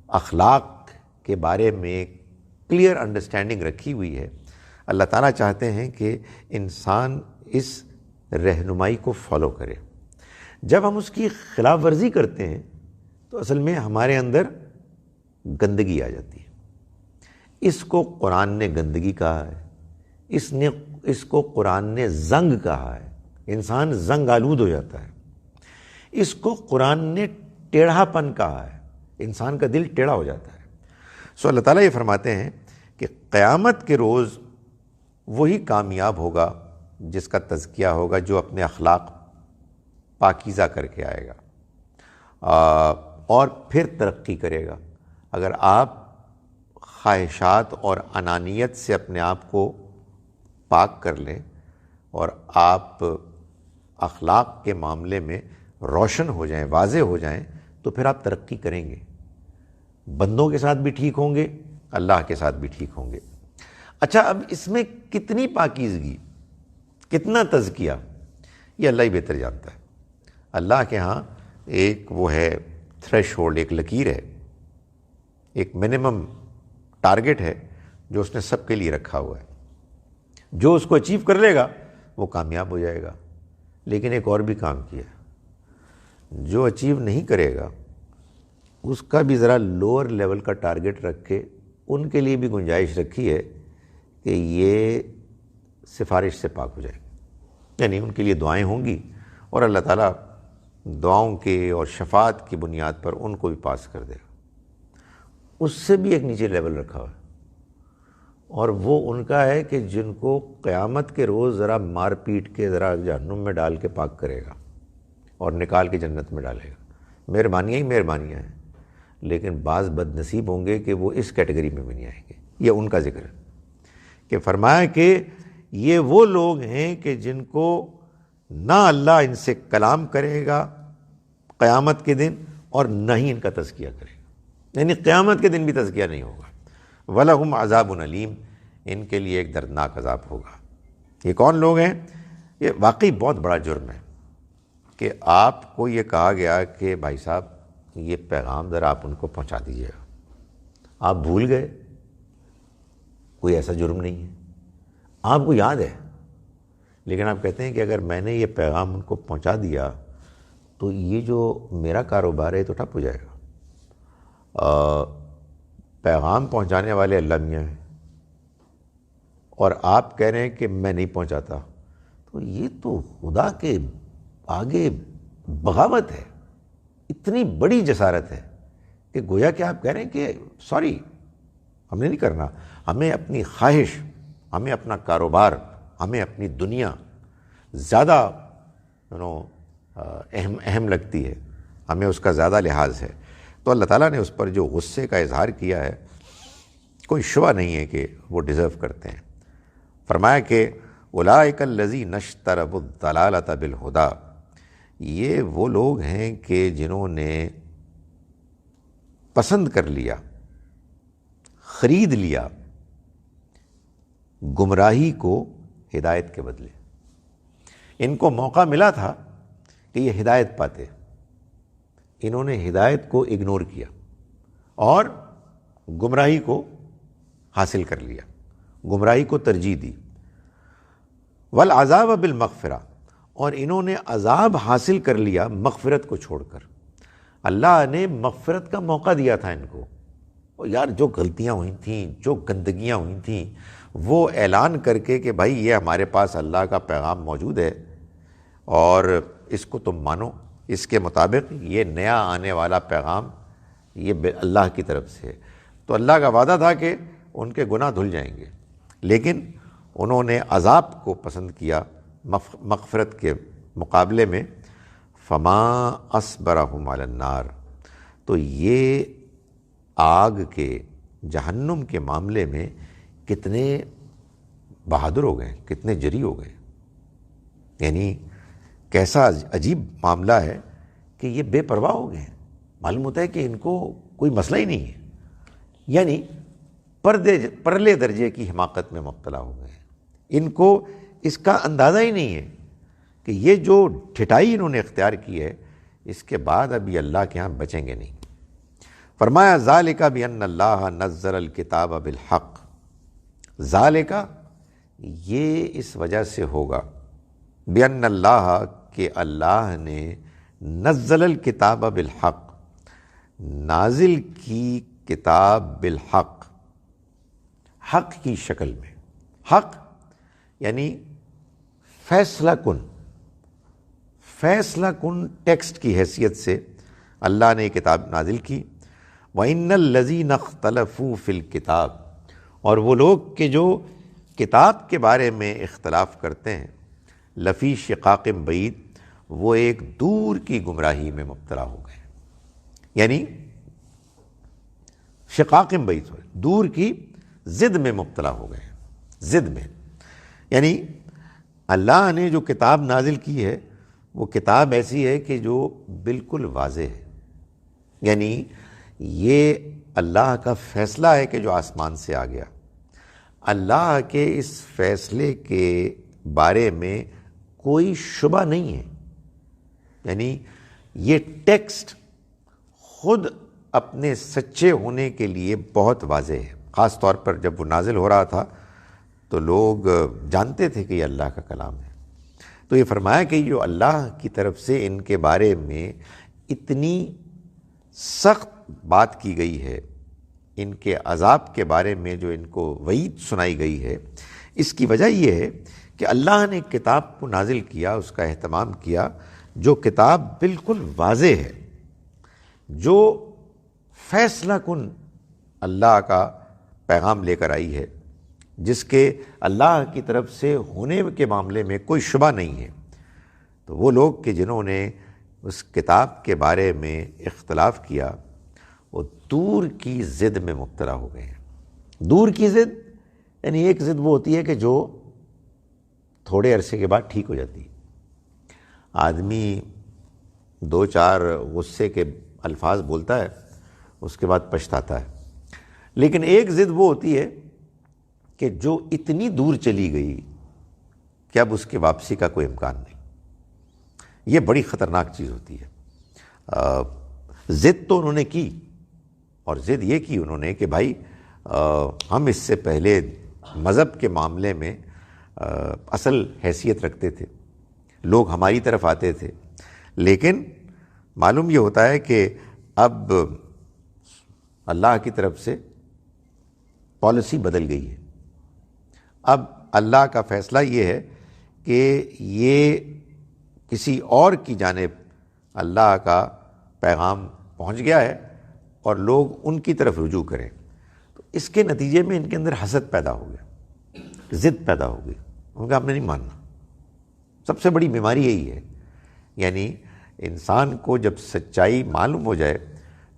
Speaker 1: اخلاق کے بارے میں کلیئر انڈرسٹینڈنگ رکھی ہوئی ہے، اللہ تعالیٰ چاہتے ہیں کہ انسان اس رہنمائی کو فالو کرے۔ جب ہم اس کی خلاف ورزی کرتے ہیں تو اصل میں ہمارے اندر گندگی آ جاتی ہے۔ اس کو قرآن نے گندگی کہا ہے، اس کو قرآن نے زنگ کہا ہے، انسان زنگ آلود ہو جاتا ہے۔ اس کو قرآن نے ٹیڑھا پن کہا ہے، انسان کا دل ٹیڑھا ہو جاتا ہے۔ سو اللہ تعالیٰ یہ فرماتے ہیں کہ قیامت کے روز وہی کامیاب ہوگا جس کا تزکیہ ہوگا، جو اپنے اخلاق پاکیزہ کر کے آئے گا اور پھر ترقی کرے گا۔ اگر آپ خواہشات اور انانیت سے اپنے آپ کو پاک کر لیں اور آپ اخلاق کے معاملے میں روشن ہو جائیں، واضح ہو جائیں، تو پھر آپ ترقی کریں گے، بندوں کے ساتھ بھی ٹھیک ہوں گے، اللہ کے ساتھ بھی ٹھیک ہوں گے۔ اچھا، اب اس میں کتنی پاکیزگی، کتنا تزکیہ، یہ اللہ ہی بہتر جانتا ہے۔ اللہ کے ہاں ایک وہ ہے تھریش ہولڈ، ایک لکیر ہے، ایک منیمم ٹارگٹ ہے جو اس نے سب کے لیے رکھا ہوا ہے۔ جو اس کو اچیو کر لے گا وہ کامیاب ہو جائے گا۔ لیکن ایک اور بھی کام کیا، جو اچیو نہیں کرے گا اس کا بھی ذرا لوور لیول کا ٹارگٹ رکھ کے ان کے لیے بھی گنجائش رکھی ہے کہ یہ سفارش سے پاک ہو جائے گا، یعنی ان کے لیے دعائیں ہوں گی اور اللہ تعالیٰ دعاؤں کے اور شفاعت کی بنیاد پر ان کو بھی پاس کر دے گا۔ اس سے بھی ایک نیچے لیول رکھا ہوا ہے، اور وہ ان کا ہے کہ جن کو قیامت کے روز ذرا مار پیٹ کے ذرا جہنم میں ڈال کے پاک کرے گا اور نکال کے جنت میں ڈالے گا۔ مہربانیاں ہی مہربانیاں ہیں، لیکن بعض بد نصیب ہوں گے کہ وہ اس کیٹیگری میں بھی نہیں آئیں گے۔ یہ ان کا ذکر ہے کہ فرمایا کہ یہ وہ لوگ ہیں کہ جن کو نہ اللہ ان سے کلام کرے گا قیامت کے دن اور نہ ہی ان کا تزکیہ کرے گا، یعنی قیامت کے دن بھی تزکیہ نہیں ہوگا۔ وَلَهُمْ عَذَابٌ عَلِيمٌ، ان کے لیے ایک دردناک عذاب ہوگا۔ یہ کون لوگ ہیں؟ یہ واقعی بہت بڑا جرم ہے کہ آپ کو یہ کہا گیا کہ بھائی صاحب یہ پیغام ذرا آپ ان کو پہنچا دیجیے گا، آپ بھول گئے۔ کوئی ایسا جرم نہیں ہے، آپ کو یاد ہے، لیکن آپ کہتے ہیں کہ اگر میں نے یہ پیغام ان کو پہنچا دیا تو یہ جو میرا کاروبار ہے تو ٹھپ ہو جائے گا۔ پیغام پہنچانے والے اللہ میاں ہیں اور آپ کہہ رہے ہیں کہ میں نہیں پہنچاتا، تو یہ تو خدا کے آگے بغاوت ہے، اتنی بڑی جسارت ہے کہ گویا کہ آپ کہہ رہے ہیں کہ سوری ہم نے نہیں کرنا، ہمیں اپنی خواہش، ہمیں اپنا کاروبار، ہمیں اپنی دنیا زیادہ اہم لگتی ہے، ہمیں اس کا زیادہ لحاظ ہے۔ تو اللہ تعالیٰ نے اس پر جو غصے کا اظہار کیا ہے کوئی شبہ نہیں ہے کہ وہ ڈیزرو کرتے ہیں۔ فرمایا کہ اولئک الذین اشتروا الضلالۃ بالہدیٰ، یہ وہ لوگ ہیں کہ جنہوں نے پسند کر لیا، خرید لیا گمراہی کو ہدایت کے بدلے۔ ان کو موقع ملا تھا کہ یہ ہدایت پاتے، انہوں نے ہدایت کو اگنور کیا اور گمراہی کو حاصل کر لیا، گمراہی کو ترجیح دی۔ والعذاب بالمغفرہ، اور انہوں نے عذاب حاصل کر لیا مغفرت کو چھوڑ کر۔ اللہ نے مغفرت کا موقع دیا تھا ان کو، اور یار جو غلطیاں ہوئی تھیں، جو گندگیاں ہوئی تھیں، وہ اعلان کر کے کہ بھائی یہ ہمارے پاس اللہ کا پیغام موجود ہے اور اس کو تم مانو، اس کے مطابق یہ نیا آنے والا پیغام یہ اللہ کی طرف سے ہے۔ تو اللہ کا وعدہ تھا کہ ان کے گناہ دھل جائیں گے، لیکن انہوں نے عذاب کو پسند کیا مغفرت کے مقابلے میں۔ فما اصبرہم علی النار، تو یہ آگ کے، جہنم کے معاملے میں کتنے بہادر ہو گئے، کتنے جری ہو گئے، یعنی کیسا عجیب معاملہ ہے کہ یہ بے پرواہ ہو گئے ہیں۔ معلوم ہوتا ہے کہ ان کو کوئی مسئلہ ہی نہیں ہے، یعنی پرلے درجے کی حماقت میں مبتلا ہو گئے ہیں۔ ان کو اس کا اندازہ ہی نہیں ہے کہ یہ جو ٹھٹائی انہوں نے اختیار کی ہے، اس کے بعد ابھی اللہ کے ہاں بچیں گے نہیں۔ فرمایا ذالک بان اللہ نزل الکتاب بالحق، ذالک یہ اس وجہ سے ہوگا، بان اللہ کہ اللہ نے نزل الکتاب بالحق نازل کی کتاب بالحق، حق کی شکل میں۔ حق یعنی فیصلہ کن، فیصلہ کن ٹیکسٹ کی حیثیت سے اللہ نے کتاب نازل کی۔ وَإِنَّ الَّذِينَ اخْتَلَفُوا فِي الْكِتَابِ، اور وہ لوگ کہ جو کتاب کے بارے میں اختلاف کرتے ہیں، لفی شقاق بعید، وہ ایک دور کی گمراہی میں مبتلا ہو گئے، یعنی شقاق بعید، دور کی ضد میں مبتلا ہو گئے، ضد میں، یعنی اللہ نے جو کتاب نازل کی ہے وہ کتاب ایسی ہے کہ جو بالکل واضح ہے، یعنی یہ اللہ کا فیصلہ ہے کہ جو آسمان سے آ گیا، اللہ کے اس فیصلے کے بارے میں کوئی شبہ نہیں ہے، یعنی یہ ٹیکسٹ خود اپنے سچے ہونے کے لیے بہت واضح ہے۔ خاص طور پر جب وہ نازل ہو رہا تھا تو لوگ جانتے تھے کہ یہ اللہ کا کلام ہے۔ تو یہ فرمایا کہ جو اللہ کی طرف سے ان کے بارے میں اتنی سخت بات کی گئی ہے، ان کے عذاب کے بارے میں جو ان کو وعید سنائی گئی ہے، اس کی وجہ یہ ہے کہ اللہ نے کتاب کو نازل کیا، اس کا اہتمام کیا، جو کتاب بالکل واضح ہے، جو فیصلہ کن اللہ کا پیغام لے کر آئی ہے، جس کے اللہ کی طرف سے ہونے کے معاملے میں کوئی شبہ نہیں ہے۔ تو وہ لوگ کہ جنہوں نے اس کتاب کے بارے میں اختلاف کیا، وہ دور کی ضد میں مبتلا ہو گئے ہیں۔ دور کی ضد یعنی ایک ضد وہ ہوتی ہے کہ جو تھوڑے عرصے کے بعد ٹھیک ہو جاتی ہے، آدمی دو چار غصے کے الفاظ بولتا ہے، اس کے بعد پچھتاتا ہے، لیکن ایک ضد وہ ہوتی ہے کہ جو اتنی دور چلی گئی کہ اب اس کے واپسی کا کوئی امکان نہیں۔ یہ بڑی خطرناک چیز ہوتی ہے۔ ضد تو انہوں نے کی، اور ضد یہ کی انہوں نے کہ بھائی ہم اس سے پہلے مذہب کے معاملے میں اصل حیثیت رکھتے تھے، لوگ ہماری طرف آتے تھے، لیکن معلوم یہ ہوتا ہے کہ اب اللہ کی طرف سے پالیسی بدل گئی ہے۔ اب اللہ کا فیصلہ یہ ہے کہ یہ کسی اور کی جانب اللہ کا پیغام پہنچ گیا ہے اور لوگ ان کی طرف رجوع کریں۔ تو اس کے نتیجے میں ان کے اندر حسد پیدا ہو گیا، ضد پیدا ہو گئی، ان کا ہم نے نہیں ماننا۔ سب سے بڑی بیماری یہی ہے، یعنی انسان کو جب سچائی معلوم ہو جائے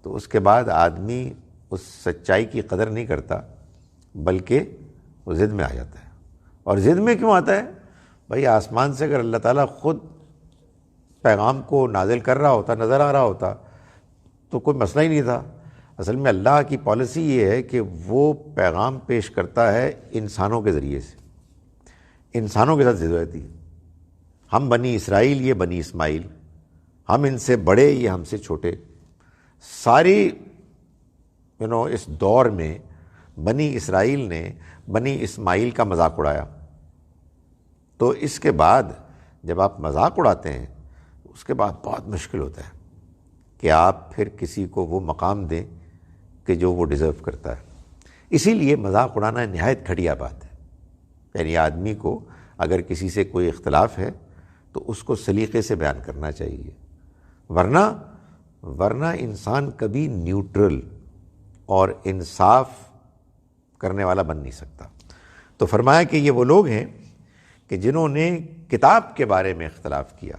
Speaker 1: تو اس کے بعد آدمی اس سچائی کی قدر نہیں کرتا، بلکہ وہ ضد میں آ جاتا ہے۔ اور ضد میں کیوں آتا ہے؟ بھائی آسمان سے اگر اللہ تعالیٰ خود پیغام کو نازل کر رہا ہوتا، نظر آ رہا ہوتا، تو کوئی مسئلہ ہی نہیں تھا۔ اصل میں اللہ کی پالیسی یہ ہے کہ وہ پیغام پیش کرتا ہے انسانوں کے ذریعے سے، انسانوں کے ساتھ ضد رہتی ہے۔ ہم بنی اسرائیل، یہ بنی اسماعیل، ہم ان سے بڑے، یہ ہم سے چھوٹے، ساری اس دور میں بنی اسرائیل نے بنی اسماعیل کا مذاق اڑایا. تو اس کے بعد جب آپ مذاق اڑاتے ہیں اس کے بعد بہت مشکل ہوتا ہے کہ آپ پھر کسی کو وہ مقام دیں کہ جو وہ ڈیزرو کرتا ہے. اسی لیے مذاق اڑانا نہایت گھٹیا بات ہے. یعنی آدمی کو اگر کسی سے کوئی اختلاف ہے تو اس کو سلیقے سے بیان کرنا چاہیے، ورنہ انسان کبھی نیوٹرل اور انصاف کرنے والا بن نہیں سکتا. تو فرمایا کہ یہ وہ لوگ ہیں کہ جنہوں نے کتاب کے بارے میں اختلاف کیا.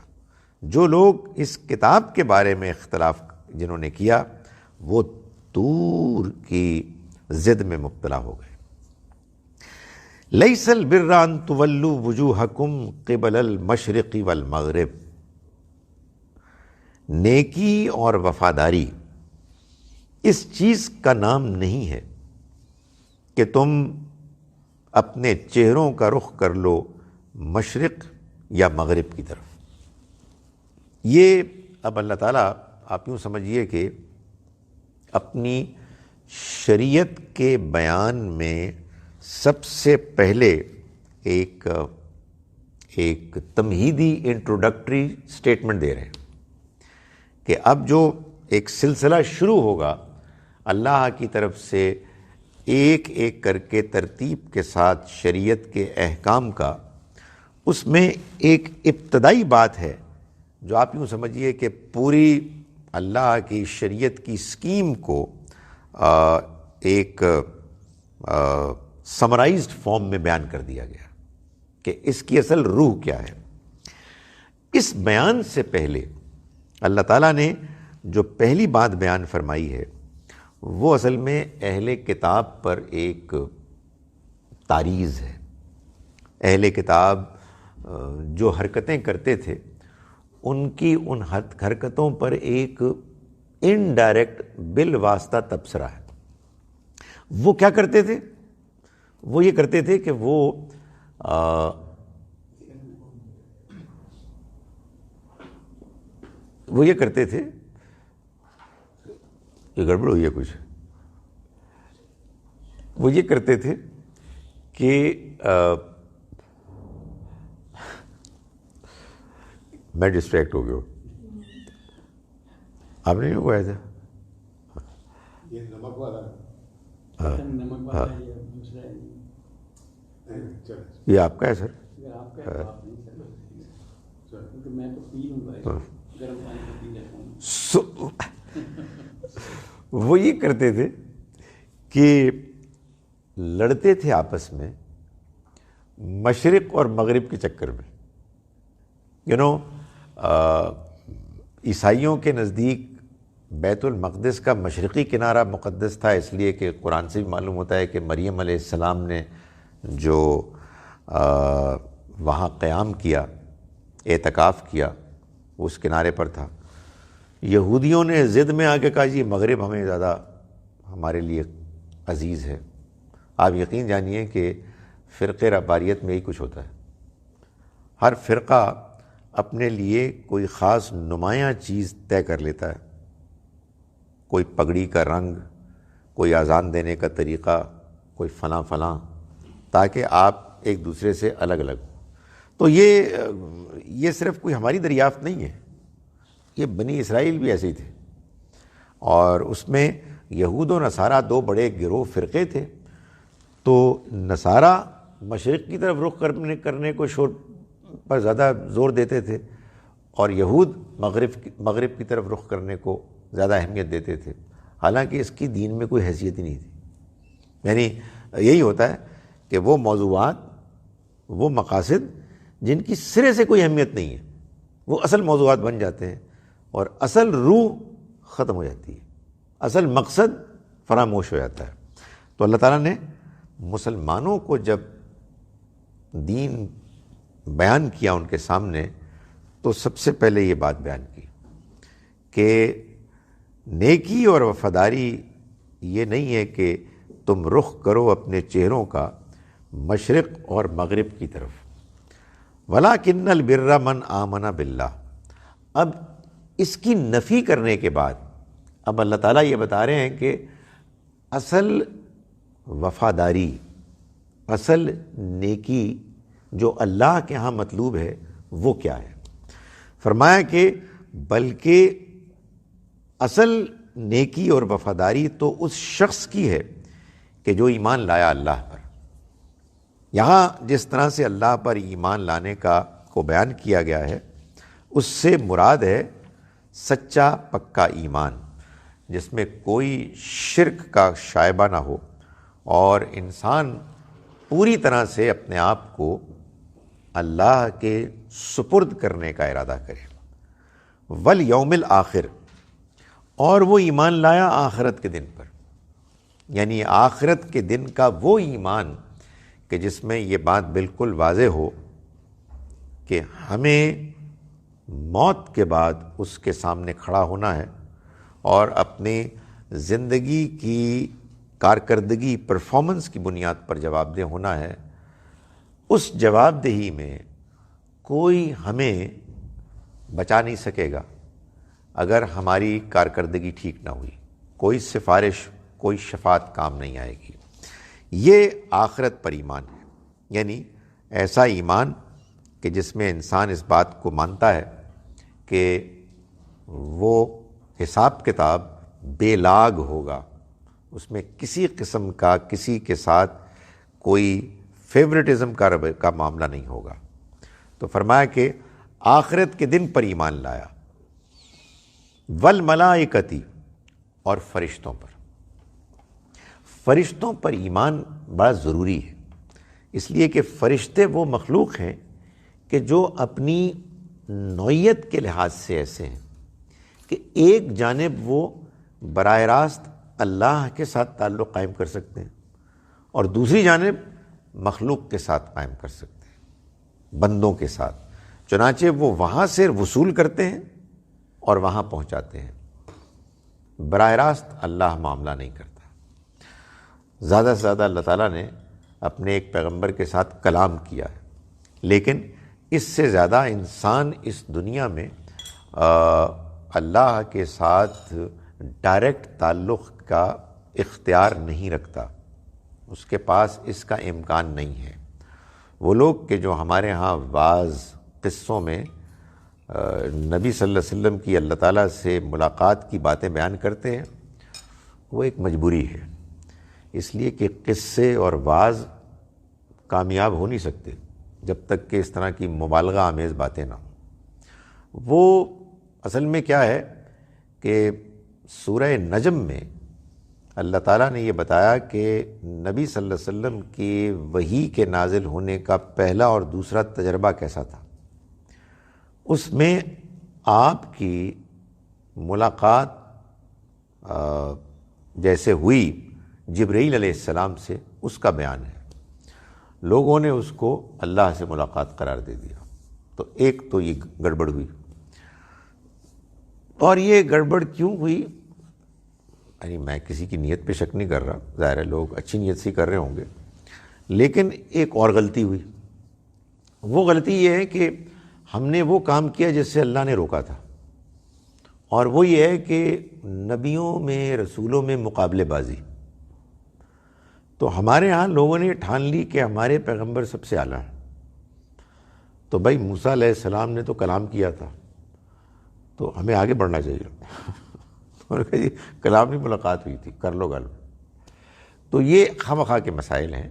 Speaker 1: جو لوگ اس کتاب کے بارے میں اختلاف جنہوں نے کیا وہ طور کی ضد میں مبتلا ہو گئے. لیس البر ان تولوا وجوہکم قبل المشرق والمغرب. نیکی اور وفاداری اس چیز کا نام نہیں ہے کہ تم اپنے چہروں کا رخ کر لو مشرق یا مغرب کی طرف. یہ اب اللہ تعالیٰ آپ یوں سمجھیے کہ اپنی شریعت کے بیان میں سب سے پہلے ایک تمہیدی انٹروڈکٹری سٹیٹمنٹ دے رہے ہیں کہ اب جو ایک سلسلہ شروع ہوگا اللہ کی طرف سے ایک ایک کر کے ترتیب کے ساتھ شریعت کے احکام کا، اس میں ایک ابتدائی بات ہے جو آپ یوں سمجھیے کہ پوری اللہ کی شریعت کی اسکیم کو ایک سمرائزڈ فارم میں بیان کر دیا گیا کہ اس کی اصل روح کیا ہے. اس بیان سے پہلے اللہ تعالیٰ نے جو پہلی بات بیان فرمائی ہے وہ اصل میں اہل کتاب پر ایک تاریض ہے. اہل کتاب جو حرکتیں کرتے تھے ان کی ان حرکتوں پر ایک انڈائریکٹ بالواسطہ تبصرہ ہے. وہ کیا کرتے تھے؟ وہ یہ کرتے تھے کہ وہ یہ کرتے تھے، یہ گڑبڑ ہوئی ہے کچھ، وہ یہ کرتے تھے کہ میں ڈسٹریکٹ ہو گیا ہوں. آپ نے کہا تھا یہ آپ کا ہے سر؟ وہ یہ کرتے تھے کہ لڑتے تھے آپس میں مشرق اور مغرب کے چکر میں. عیسائیوں کے نزدیک بیت المقدس کا مشرقی کنارہ مقدس تھا، اس لیے کہ قرآن سے بھی معلوم ہوتا ہے کہ مریم علیہ السلام نے جو وہاں قیام کیا، اعتکاف کیا، وہ اس کنارے پر تھا. یہودیوں نے ضد میں آ کے کہا جی مغرب ہمیں زیادہ ہمارے لیے عزیز ہے. آپ یقین جانیے کہ فرقے رباریت میں ہی کچھ ہوتا ہے. ہر فرقہ اپنے لیے کوئی خاص نمایاں چیز طے کر لیتا ہے، کوئی پگڑی کا رنگ، کوئی اذان دینے کا طریقہ، کوئی فلاں، تاکہ آپ ایک دوسرے سے الگ الگ ہوں. تو یہ صرف کوئی ہماری دریافت نہیں ہے، یہ بنی اسرائیل بھی ایسے ہی تھے. اور اس میں یہود و نصارہ دو بڑے گروہ فرقے تھے. تو نصارہ مشرق کی طرف رخ کرنے کو پر زیادہ زور دیتے تھے، اور یہود مغرب کی طرف رخ کرنے کو زیادہ اہمیت دیتے تھے، حالانکہ اس کی دین میں کوئی حیثیت ہی نہیں تھی. یعنی یہی ہوتا ہے کہ وہ موضوعات، وہ مقاصد جن کی سرے سے کوئی اہمیت نہیں ہے، وہ اصل موضوعات بن جاتے ہیں اور اصل روح ختم ہو جاتی ہے، اصل مقصد فراموش ہو جاتا ہے. تو اللہ تعالیٰ نے مسلمانوں کو جب دین بیان کیا ان کے سامنے، تو سب سے پہلے یہ بات بیان کی کہ نیکی اور وفاداری یہ نہیں ہے کہ تم رخ کرو اپنے چہروں کا مشرق اور مغرب کی طرف. وَلَٰكِنَّ الْبِرَّ مَنْ آمَنَ بِاللَّهِ. اب اس کی نفی کرنے کے بعد اب اللہ تعالیٰ یہ بتا رہے ہیں کہ اصل وفاداری، اصل نیکی جو اللہ کے ہاں مطلوب ہے وہ کیا ہے؟ فرمایا کہ بلکہ اصل نیکی اور وفاداری تو اس شخص کی ہے کہ جو ایمان لایا اللہ پر۔ یہاں جس طرح سے اللہ پر ایمان لانے کو بیان کیا گیا ہے، اس سے مراد ہے سچا پکا ایمان، جس میں کوئی شرک کا شائبہ نہ ہو اور انسان پوری طرح سے اپنے آپ کو اللہ کے سپرد کرنے کا ارادہ کرے۔ والیوم الآخر، اور وہ ایمان لایا آخرت کے دن پر، یعنی آخرت کے دن کا وہ ایمان کہ جس میں یہ بات بالکل واضح ہو کہ ہمیں موت کے بعد اس کے سامنے کھڑا ہونا ہے اور اپنی زندگی کی کارکردگی پرفارمنس کی بنیاد پر جواب دہ ہونا ہے۔ اس جواب دہی میں کوئی ہمیں بچا نہیں سکے گا اگر ہماری کارکردگی ٹھیک نہ ہوئی، کوئی سفارش، کوئی شفاعت کام نہیں آئے گی۔ یہ آخرت پر ایمان ہے، یعنی ایسا ایمان کہ جس میں انسان اس بات کو مانتا ہے کہ وہ حساب کتاب بے لاگ ہوگا، اس میں کسی قسم کا کسی کے ساتھ کوئی فیورٹزم کا معاملہ نہیں ہوگا۔ تو فرمایا کہ آخرت کے دن پر ایمان لایا، والملائکتی، اور فرشتوں پر۔ فرشتوں پر ایمان بڑا ضروری ہے، اس لیے کہ فرشتے وہ مخلوق ہیں کہ جو اپنی نوعیت کے لحاظ سے ایسے ہیں کہ ایک جانب وہ براہ راست اللہ کے ساتھ تعلق قائم کر سکتے ہیں اور دوسری جانب مخلوق کے ساتھ قائم کر سکتے ہیں، بندوں کے ساتھ۔ چنانچہ وہ وہاں سے وصول کرتے ہیں اور وہاں پہنچاتے ہیں، براہ راست اللہ معاملہ نہیں کرتا۔ زیادہ سے زیادہ اللہ تعالیٰ نے اپنے ایک پیغمبر کے ساتھ کلام کیا ہے، لیکن اس سے زیادہ انسان اس دنیا میں اللہ کے ساتھ ڈائریکٹ تعلق کا اختیار نہیں رکھتا، اس کے پاس اس کا امکان نہیں ہے۔ وہ لوگ کہ جو ہمارے ہاں بعض قصوں میں نبی صلی اللہ علیہ وسلم کی اللہ تعالیٰ سے ملاقات کی باتیں بیان کرتے ہیں، وہ ایک مجبوری ہے، اس لیے کہ قصے اور وعظ کامیاب ہو نہیں سکتے جب تک کہ اس طرح کی مبالغہ آمیز باتیں نہ ہوں۔ وہ اصل میں کیا ہے کہ سورہ نجم میں اللہ تعالیٰ نے یہ بتایا کہ نبی صلی اللہ علیہ وسلم کی وحی کے نازل ہونے کا پہلا اور دوسرا تجربہ کیسا تھا۔ اس میں آپ کی ملاقات جیسے ہوئی جبرائیل علیہ السلام سے، اس کا بیان ہے۔ لوگوں نے اس کو اللہ سے ملاقات قرار دے دیا، تو ایک تو یہ گڑبڑ ہوئی، اور یہ گڑبڑ کیوں ہوئی؟ یعنی میں کسی کی نیت پہ شک نہیں کر رہا، ظاہر ہے لوگ اچھی نیت سے کر رہے ہوں گے، لیکن ایک اور غلطی ہوئی۔ وہ غلطی یہ ہے کہ ہم نے وہ کام کیا جس سے اللہ نے روکا تھا، اور وہ یہ ہے کہ نبیوں میں، رسولوں میں مقابلے بازی۔ تو ہمارے ہاں لوگوں نے ٹھان لی کہ ہمارے پیغمبر سب سے اعلیٰ ہیں، تو بھائی موسیٰ علیہ السلام نے تو کلام کیا تھا، تو ہمیں آگے بڑھنا چاہیے۔ انہوں نے کہا جی کلامی ملاقات ہوئی تھی، کر لو گل۔ تو یہ خواہ کے مسائل ہیں،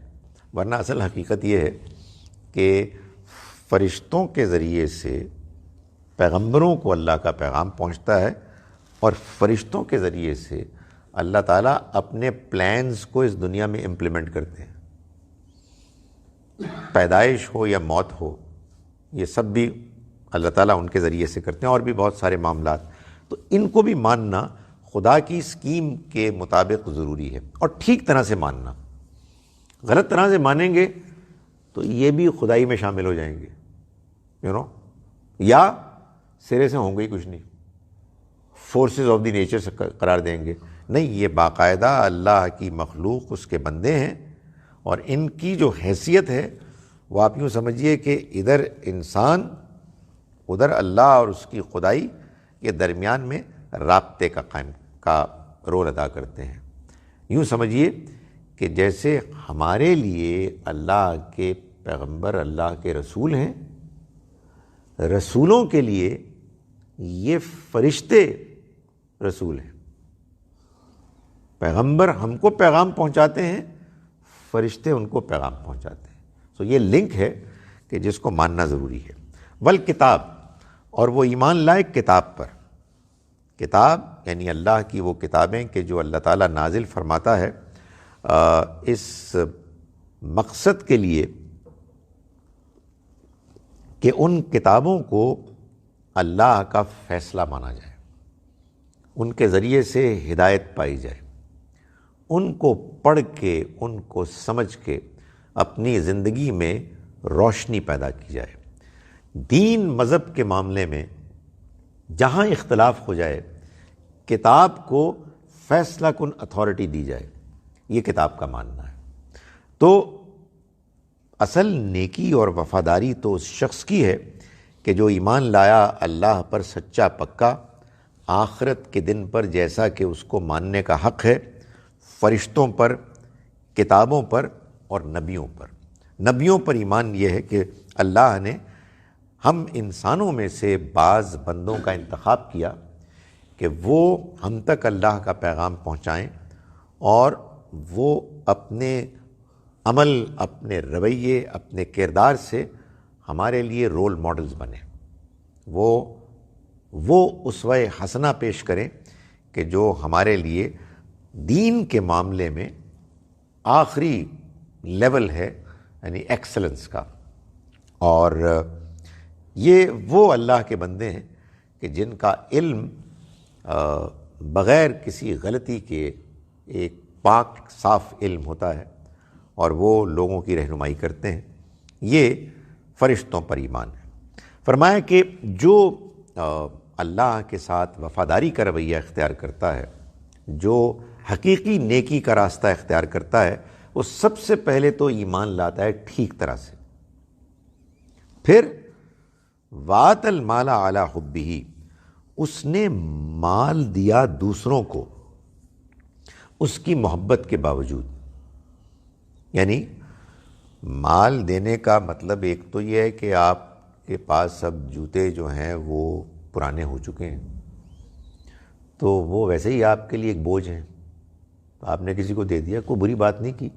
Speaker 1: ورنہ اصل حقیقت یہ ہے کہ فرشتوں کے ذریعے سے پیغمبروں کو اللہ کا پیغام پہنچتا ہے، اور فرشتوں کے ذریعے سے اللہ تعالیٰ اپنے پلانز کو اس دنیا میں امپلیمنٹ کرتے ہیں۔ پیدائش ہو یا موت ہو، یہ سب بھی اللہ تعالیٰ ان کے ذریعے سے کرتے ہیں، اور بھی بہت سارے معاملات۔ تو ان کو بھی ماننا خدا کی اسکیم کے مطابق ضروری ہے، اور ٹھیک طرح سے ماننا۔ غلط طرح سے مانیں گے تو یہ بھی خدائی میں شامل ہو جائیں گے، یا سرے سے ہوں گے ہی کچھ نہیں، فورسز آف دی نیچر سے قرار دیں گے۔ نہیں، یہ باقاعدہ اللہ کی مخلوق، اس کے بندے ہیں، اور ان کی جو حیثیت ہے وہ آپ یوں سمجھیے کہ ادھر انسان، ادھر اللہ اور اس کی خدائی کے درمیان میں رابطے کا کا رول ادا کرتے ہیں۔ یوں سمجھیے کہ جیسے ہمارے لیے اللہ کے پیغمبر اللہ کے رسول ہیں، رسولوں کے لیے یہ فرشتے رسول ہیں۔ پیغمبر ہم کو پیغام پہنچاتے ہیں، فرشتے ان کو پیغام پہنچاتے ہیں۔ سو یہ لنک ہے کہ جس کو ماننا ضروری ہے۔ والکتاب، اور وہ ایمان لائے کتاب پر۔ کتاب یعنی اللہ کی وہ کتابیں کہ جو اللہ تعالیٰ نازل فرماتا ہے اس مقصد کے لیے کہ ان کتابوں کو اللہ کا فیصلہ مانا جائے، ان کے ذریعے سے ہدایت پائی جائے، ان کو پڑھ کے ان کو سمجھ کے اپنی زندگی میں روشنی پیدا کی جائے۔ دین مذہب کے معاملے میں جہاں اختلاف ہو جائے، کتاب کو فیصلہ کن اتھارٹی دی جائے، یہ کتاب کا ماننا ہے۔ تو اصل نیکی اور وفاداری تو اس شخص کی ہے کہ جو ایمان لایا اللہ پر سچا پکا، آخرت کے دن پر جیسا کہ اس کو ماننے کا حق ہے، فرشتوں پر، کتابوں پر اور نبیوں پر۔ نبیوں پر ایمان یہ ہے کہ اللہ نے ہم انسانوں میں سے بعض بندوں کا انتخاب کیا کہ وہ ہم تک اللہ کا پیغام پہنچائیں اور وہ اپنے عمل، اپنے رویے، اپنے کردار سے ہمارے لیے رول ماڈلز بنیں، وہ اسوہ حسنہ پیش کریں کہ جو ہمارے لیے دین کے معاملے میں آخری لیول ہے، یعنی ایکسلنس کا۔ اور یہ وہ اللہ کے بندے ہیں کہ جن کا علم بغیر کسی غلطی کے ایک پاک صاف علم ہوتا ہے اور وہ لوگوں کی رہنمائی کرتے ہیں۔ یہ فرشتوں پر ایمان ہے۔ فرمایا کہ جو اللہ کے ساتھ وفاداری کا رویہ اختیار کرتا ہے، جو حقیقی نیکی کا راستہ اختیار کرتا ہے، وہ سب سے پہلے تو ایمان لاتا ہے ٹھیک طرح سے، پھر وَآتَى الْمَالَ عَلَى حُبِّهِ، اس نے مال دیا دوسروں کو اس کی محبت کے باوجود۔ یعنی مال دینے کا مطلب ایک تو یہ ہے کہ آپ کے پاس سب جوتے جو ہیں وہ پرانے ہو چکے ہیں، تو وہ ویسے ہی آپ کے لیے ایک بوجھ ہیں، تو آپ نے کسی کو دے دیا، کوئی بری بات نہیں کی۔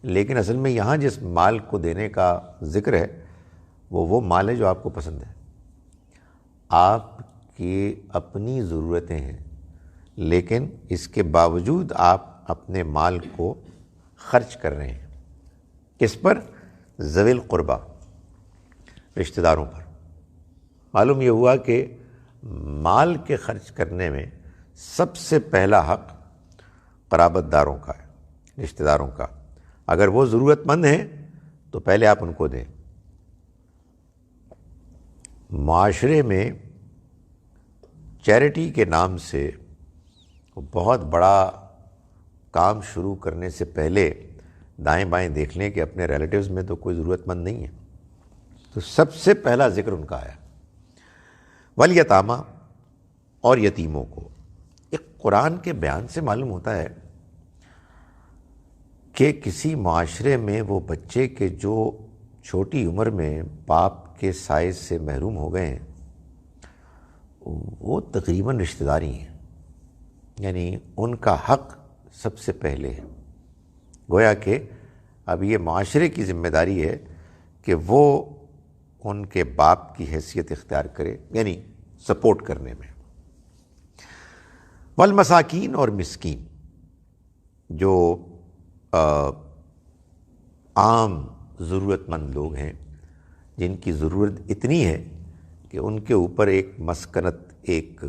Speaker 1: لیکن اصل میں یہاں جس مال کو دینے کا ذکر ہے وہ مال ہے جو آپ کو پسند ہے، آپ کی اپنی ضرورتیں ہیں، لیکن اس کے باوجود آپ اپنے مال کو خرچ کر رہے ہیں۔ کس پر؟ ذوی القربہ، رشتہ داروں پر۔ معلوم یہ ہوا کہ مال کے خرچ کرنے میں سب سے پہلا حق قرابت داروں کا ہے، رشتہ داروں کا۔ اگر وہ ضرورت مند ہیں تو پہلے آپ ان کو دیں۔ معاشرے میں چیریٹی کے نام سے بہت بڑا کام شروع کرنے سے پہلے دائیں بائیں دیکھ لیں کہ اپنے ریلیٹیوز میں تو کوئی ضرورت مند نہیں ہے، تو سب سے پہلا ذکر ان کا آیا۔ والیتامہ، اور یتیموں کو۔ ایک قرآن کے بیان سے معلوم ہوتا ہے کہ کسی معاشرے میں وہ بچے کے جو چھوٹی عمر میں باپ کے سائے سے محروم ہو گئے ہیں، وہ تقریباً رشتہ داری ہیں، یعنی ان کا حق سب سے پہلے ہے۔ گویا کہ اب یہ معاشرے کی ذمہ داری ہے کہ وہ ان کے باپ کی حیثیت اختیار کرے، یعنی سپورٹ کرنے میں۔ والمساکین، اور مسکین، جو عام ضرورت مند لوگ ہیں، جن کی ضرورت اتنی ہے کہ ان کے اوپر ایک مسکنت، ایک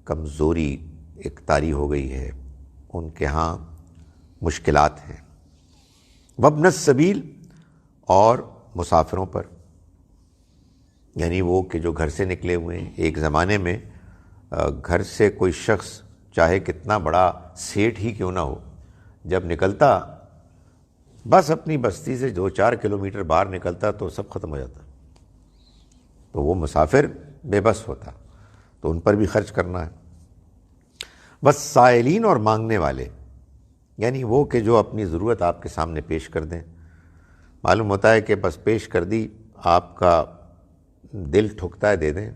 Speaker 1: کمزوری، ایک طاری ہو گئی ہے، ان کے ہاں مشکلات ہیں۔ وابن السبیل، اور مسافروں پر، یعنی وہ کہ جو گھر سے نکلے ہوئے ہیں۔ ایک زمانے میں گھر سے کوئی شخص چاہے کتنا بڑا سیٹھ ہی کیوں نہ ہو، جب نکلتا بس اپنی بستی سے 2-4 کلومیٹر باہر نکلتا تو سب ختم ہو جاتا، تو وہ مسافر بے بس ہوتا، تو ان پر بھی خرچ کرنا ہے۔ بس سائلین اور مانگنے والے، یعنی وہ کہ جو اپنی ضرورت آپ کے سامنے پیش کر دیں. معلوم ہوتا ہے کہ بس پیش کر دی، آپ کا دل ٹھکتا ہے دے دیں،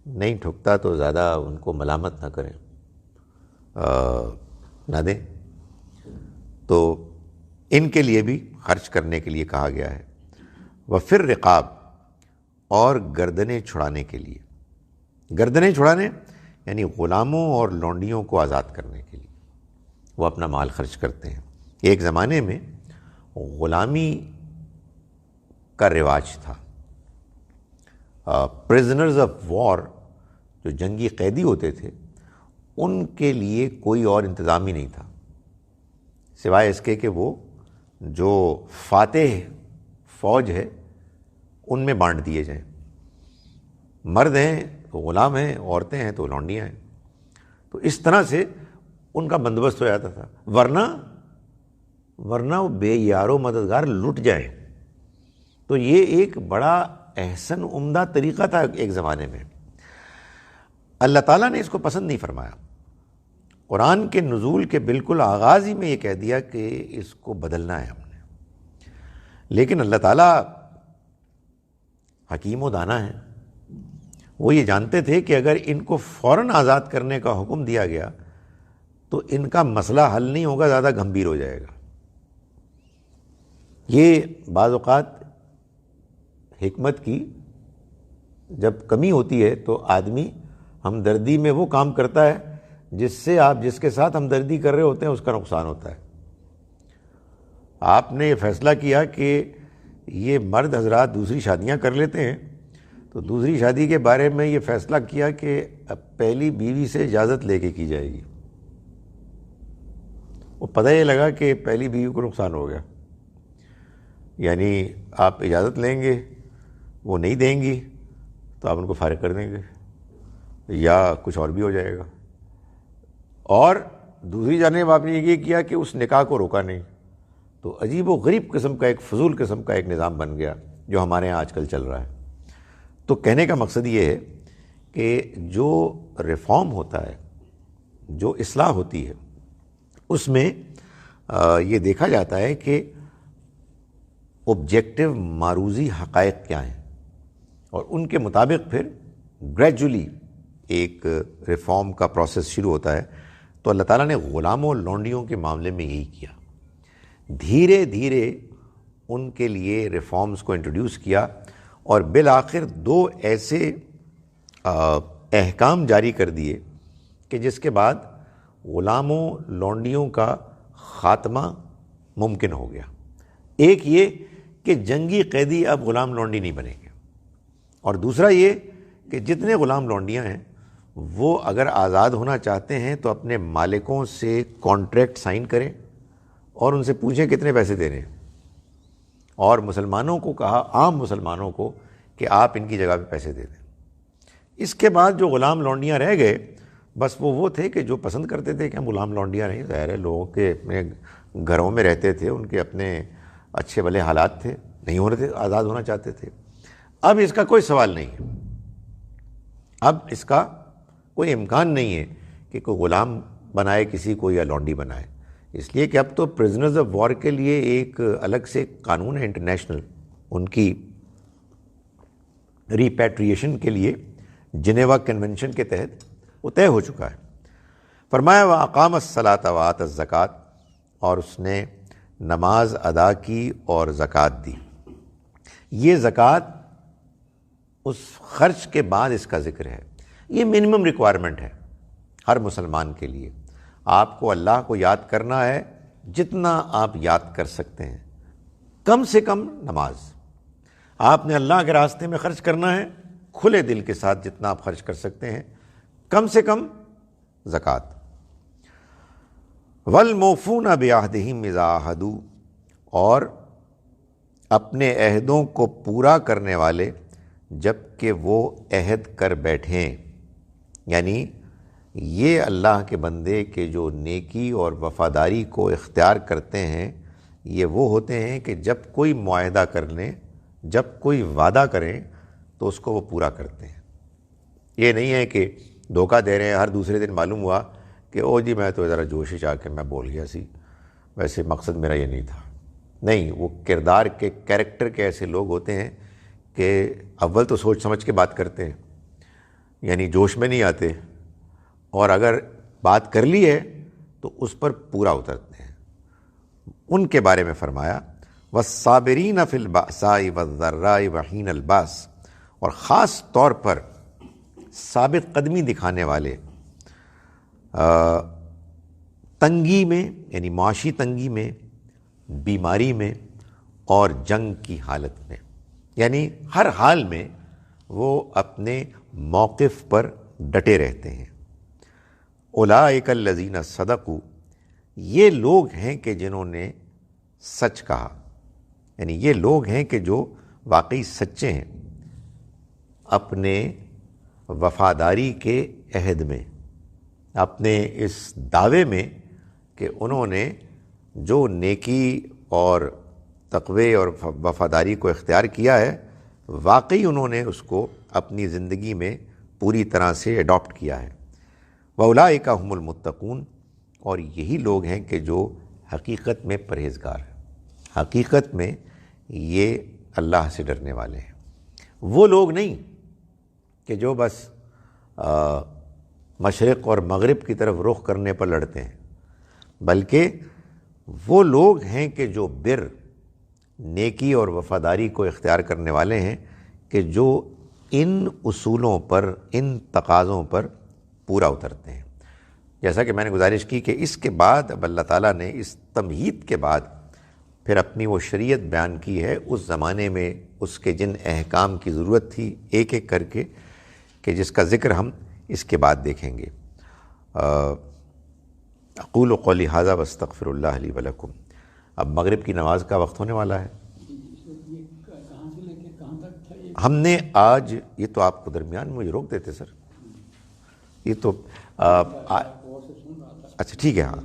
Speaker 1: نہیں ٹھکتا تو زیادہ ان کو ملامت نہ کریں، نہ دیں. تو ان کے لیے بھی خرچ کرنے کے لیے کہا گیا ہے. وفر رقاب، اور گردنیں چھڑانے کے لیے. گردنیں چھڑانے یعنی غلاموں اور لونڈیوں کو آزاد کرنے کے لیے وہ اپنا مال خرچ کرتے ہیں. ایک زمانے میں غلامی کا رواج تھا. پرزنرز آف وار، جو جنگی قیدی ہوتے تھے، ان کے لیے کوئی اور انتظام ہی نہیں تھا سوائے اس کے کہ وہ جو فاتح فوج ہے ان میں بانٹ دیے جائیں. مرد ہیں تو غلام ہیں، عورتیں ہیں تو لونڈیاں ہیں. تو اس طرح سے ان کا بندوبست ہو جاتا تھا، ورنہ وہ بے یار و مددگار لٹ جائیں. تو یہ ایک بڑا احسن عمدہ طریقہ تھا ایک زمانے میں. اللہ تعالیٰ نے اس کو پسند نہیں فرمایا. قرآن کے نزول کے بالکل آغاز ہی میں یہ کہہ دیا کہ اس کو بدلنا ہے ہم نے. لیکن اللہ تعالیٰ حکیم و دانا ہے. وہ یہ جانتے تھے کہ اگر ان کو فوراً آزاد کرنے کا حکم دیا گیا تو ان کا مسئلہ حل نہیں ہوگا، زیادہ گمبھیر ہو جائے گا. یہ بعض اوقات حکمت کی جب کمی ہوتی ہے تو آدمی ہمدردی میں وہ کام کرتا ہے جس سے آپ جس کے ساتھ ہمدردی کر رہے ہوتے ہیں اس کا نقصان ہوتا ہے. آپ نے یہ فیصلہ کیا کہ یہ مرد حضرات دوسری شادیاں کر لیتے ہیں، تو دوسری شادی کے بارے میں یہ فیصلہ کیا کہ اب پہلی بیوی سے اجازت لے کے کی جائے گی. وہ پتہ یہ لگا کہ پہلی بیوی کو نقصان ہو گیا. یعنی آپ اجازت لیں گے، وہ نہیں دیں گی تو آپ ان کو فارغ کر دیں گے یا کچھ اور بھی ہو جائے گا. اور دوسری جانب آپ نے یہ کیا کہ اس نکاح کو روکا نہیں. تو عجیب و غریب قسم کا، ایک فضول قسم کا ایک نظام بن گیا جو ہمارے ہاں آج کل چل رہا ہے. تو کہنے کا مقصد یہ ہے کہ جو ریفارم ہوتا ہے، جو اصلاح ہوتی ہے، اس میں یہ دیکھا جاتا ہے کہ آبجیکٹو معروضی حقائق کیا ہیں، اور ان کے مطابق پھر گریجولی ایک ریفارم کا پروسیس شروع ہوتا ہے. تو اللہ تعالیٰ نے غلاموں اور لونڈیوں کے معاملے میں یہی کیا. دھیرے دھیرے ان کے لیے ریفارمز کو انٹروڈیوس کیا، اور بالآخر 2 ایسے احکام جاری کر دیے کہ جس کے بعد غلاموں لونڈیوں کا خاتمہ ممکن ہو گیا. ایک یہ کہ جنگی قیدی اب غلام لونڈی نہیں بنیں گے، اور دوسرا یہ کہ جتنے غلام لونڈیاں ہیں وہ اگر آزاد ہونا چاہتے ہیں تو اپنے مالکوں سے کانٹریکٹ سائن کریں اور ان سے پوچھیں کتنے پیسے دینے ہیں. اور مسلمانوں کو کہا، عام مسلمانوں کو، کہ آپ ان کی جگہ پہ پیسے دے دیں. اس کے بعد جو غلام لونڈیاں رہ گئے، بس وہ تھے کہ جو پسند کرتے تھے کہ ہم غلام لونڈیاں رہیں. ظاہر ہے لوگوں کے اپنے گھروں میں رہتے تھے، ان کے اپنے اچھے بھلے حالات تھے، نہیں ہونے تھے، آزاد ہونا چاہتے تھے. اب اس کا کوئی سوال نہیں ہے، اب اس کا کوئی امکان نہیں ہے کہ کوئی غلام بنائے کسی کو یا لونڈی بنائے. اس لیے کہ اب تو پرزنرز آف وار کے لیے ایک الگ سے قانون ہے انٹرنیشنل، ان کی ریپیٹریشن کے لیے جنیوا کنونشن کے تحت وہ طے ہو چکا ہے. فرمایا وَأَقَامَ الصَّلَاةَ وَآتَى الزَّكَاةَ، اور اس نے نماز ادا کی اور زکوٰۃ دی. یہ زکوٰۃ اس خرچ کے بعد اس کا ذکر ہے. یہ منیمم ریکوائرمنٹ ہے ہر مسلمان کے لیے. آپ کو اللہ کو یاد کرنا ہے جتنا آپ یاد کر سکتے ہیں، کم سے کم نماز. آپ نے اللہ کے راستے میں خرچ کرنا ہے کھلے دل کے ساتھ، جتنا آپ خرچ کر سکتے ہیں، کم سے کم زکوٰۃ. وَالْمُوفُونَ بِعَهْدِهِمْ إِذَا عَاهَدُوا، اور اپنے عہدوں کو پورا کرنے والے جب کہ وہ عہد کر بیٹھیں. یعنی یہ اللہ کے بندے کے جو نیکی اور وفاداری کو اختیار کرتے ہیں، یہ وہ ہوتے ہیں کہ جب کوئی معاہدہ کر لیں، جب کوئی وعدہ کریں تو اس کو وہ پورا کرتے ہیں. یہ نہیں ہے کہ دھوکہ دے رہے ہیں، ہر دوسرے دن معلوم ہوا کہ او جی میں تو ذرا جوش آ کے میں بول گیا سی، ویسے مقصد میرا یہ نہیں تھا. نہیں، وہ کردار کے کیریکٹر کے ایسے لوگ ہوتے ہیں کہ اول تو سوچ سمجھ کے بات کرتے ہیں، یعنی جوش میں نہیں آتے، اور اگر بات کر لی ہے تو اس پر پورا اترتے ہیں. ان کے بارے میں فرمایا والصابرین فی البأساء والضراء وحین الباس، اور خاص طور پر ثابت قدمی دکھانے والے تنگی میں، یعنی معاشی تنگی میں، بیماری میں، اور جنگ کی حالت میں، یعنی ہر حال میں وہ اپنے موقف پر ڈٹے رہتے ہیں. اولئک الذین صدقوا، یہ لوگ ہیں کہ جنہوں نے سچ کہا، یعنی یہ لوگ ہیں کہ جو واقعی سچے ہیں اپنے وفاداری کے عہد میں، اپنے اس دعوے میں کہ انہوں نے جو نیکی اور تقوی اور وفاداری کو اختیار کیا ہے، واقعی انہوں نے اس کو اپنی زندگی میں پوری طرح سے اڈاپٹ کیا ہے. وَأُولَٰئِکَ هُمُ الْمُتَّقُونَ، اور یہی لوگ ہیں کہ جو حقیقت میں پرہیزگار ہیں، حقیقت میں یہ اللہ سے ڈرنے والے ہیں. وہ لوگ نہیں کہ جو بس مشرق اور مغرب کی طرف رخ کرنے پر لڑتے ہیں، بلکہ وہ لوگ ہیں کہ جو بر، نیکی اور وفاداری کو اختیار کرنے والے ہیں، کہ جو ان اصولوں پر، ان تقاضوں پر پورا اترتے ہیں. جیسا کہ میں نے گزارش کی کہ اس کے بعد اب اللہ تعالیٰ نے اس تمہید کے بعد پھر اپنی وہ شریعت بیان کی ہے اس زمانے میں اس کے جن احکام کی ضرورت تھی ایک ایک کر کے، کہ جس کا ذکر ہم اس کے بعد دیکھیں گے. اقول قولی ھذا واستغفر اللہ لی ولکم. اب مغرب کی نماز کا وقت ہونے والا ہے. ہم نے آج، یہ تو آپ کو درمیان میں مجھے روک دیتے سر، یہ تو اچھا ٹھیک ہے، ہاں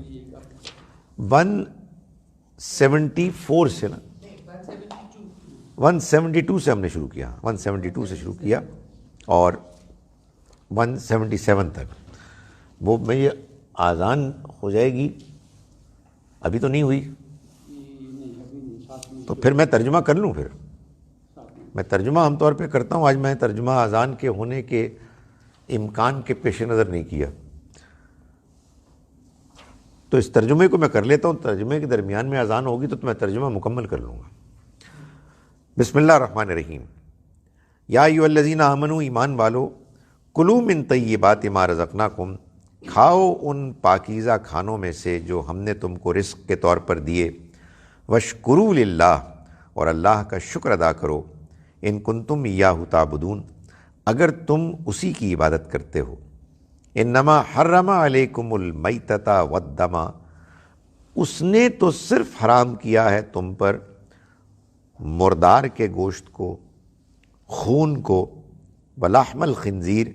Speaker 1: 174 سے نا 172 سے ہم نے شروع کیا، 172 سے شروع کیا اور 177 تک. وہ میں یہ آذان ہو جائے گی، ابھی تو نہیں ہوئی، تو پھر میں ترجمہ کر لوں. پھر میں ترجمہ عام طور پہ کرتا ہوں، آج میں ترجمہ اذان کے ہونے کے امکان کے پیش نظر نہیں کیا، تو اس ترجمے کو میں کر لیتا ہوں. ترجمے کے درمیان میں اذان ہوگی تو میں ترجمہ مکمل کر لوں گا. بسم اللہ الرحمن الرحیم. یا ایھا الذین آمنوا، ایمان والو، کلوا من طیبات ما رزقناکم، کھاؤ ان پاکیزہ کھانوں میں سے جو ہم نے تم کو رزق کے طور پر دیے. واشکروا للہ، اور اللہ کا شکر ادا کرو. ان کنتم ایاہ تعبدون، اگر تم اسی کی عبادت کرتے ہو. انما حرم علیکم المیتۃ والدم، اس نے تو صرف حرام کیا ہے تم پر مردار کے گوشت کو، خون کو، ولحم الخنزیر،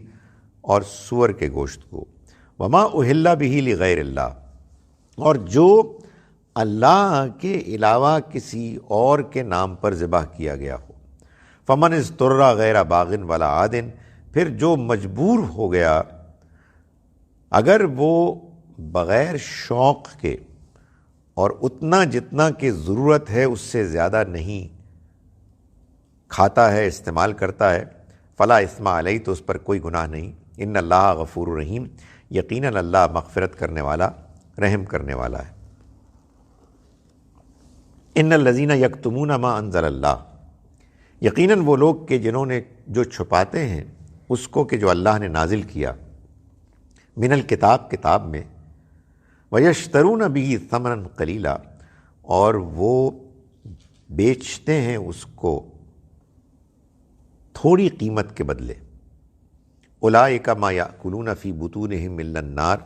Speaker 1: اور سور کے گوشت کو. وما اہل بہ لغیر اللہ، اور جو اللہ کے علاوہ کسی اور کے نام پر ذبح کیا گیا ہو. فمن اضطر غیر باغ ولا عاد، پھر جو مجبور ہو گیا اگر وہ بغیر شوق کے اور اتنا جتنا کہ ضرورت ہے اس سے زیادہ نہیں کھاتا ہے، استعمال کرتا ہے، فلا اثم علیہ، تو اس پر کوئی گناہ نہیں. ان اللہ غفور رحیم، یقیناً اللہ مغفرت کرنے والا، رحم کرنے والا ہے. ان الذین یکتمون ما انزل اللہ، یقیناً وہ لوگ کہ جنہوں نے جو چھپاتے ہیں اس کو کہ جو اللہ نے نازل کیا، من الکتاب، کتاب میں، ویشترون بہ ثمنا قلیلا، اور وہ بیچتے ہیں اس کو تھوڑی قیمت کے بدلے. اولئک ما یاکلون فی بطونہم الا النار،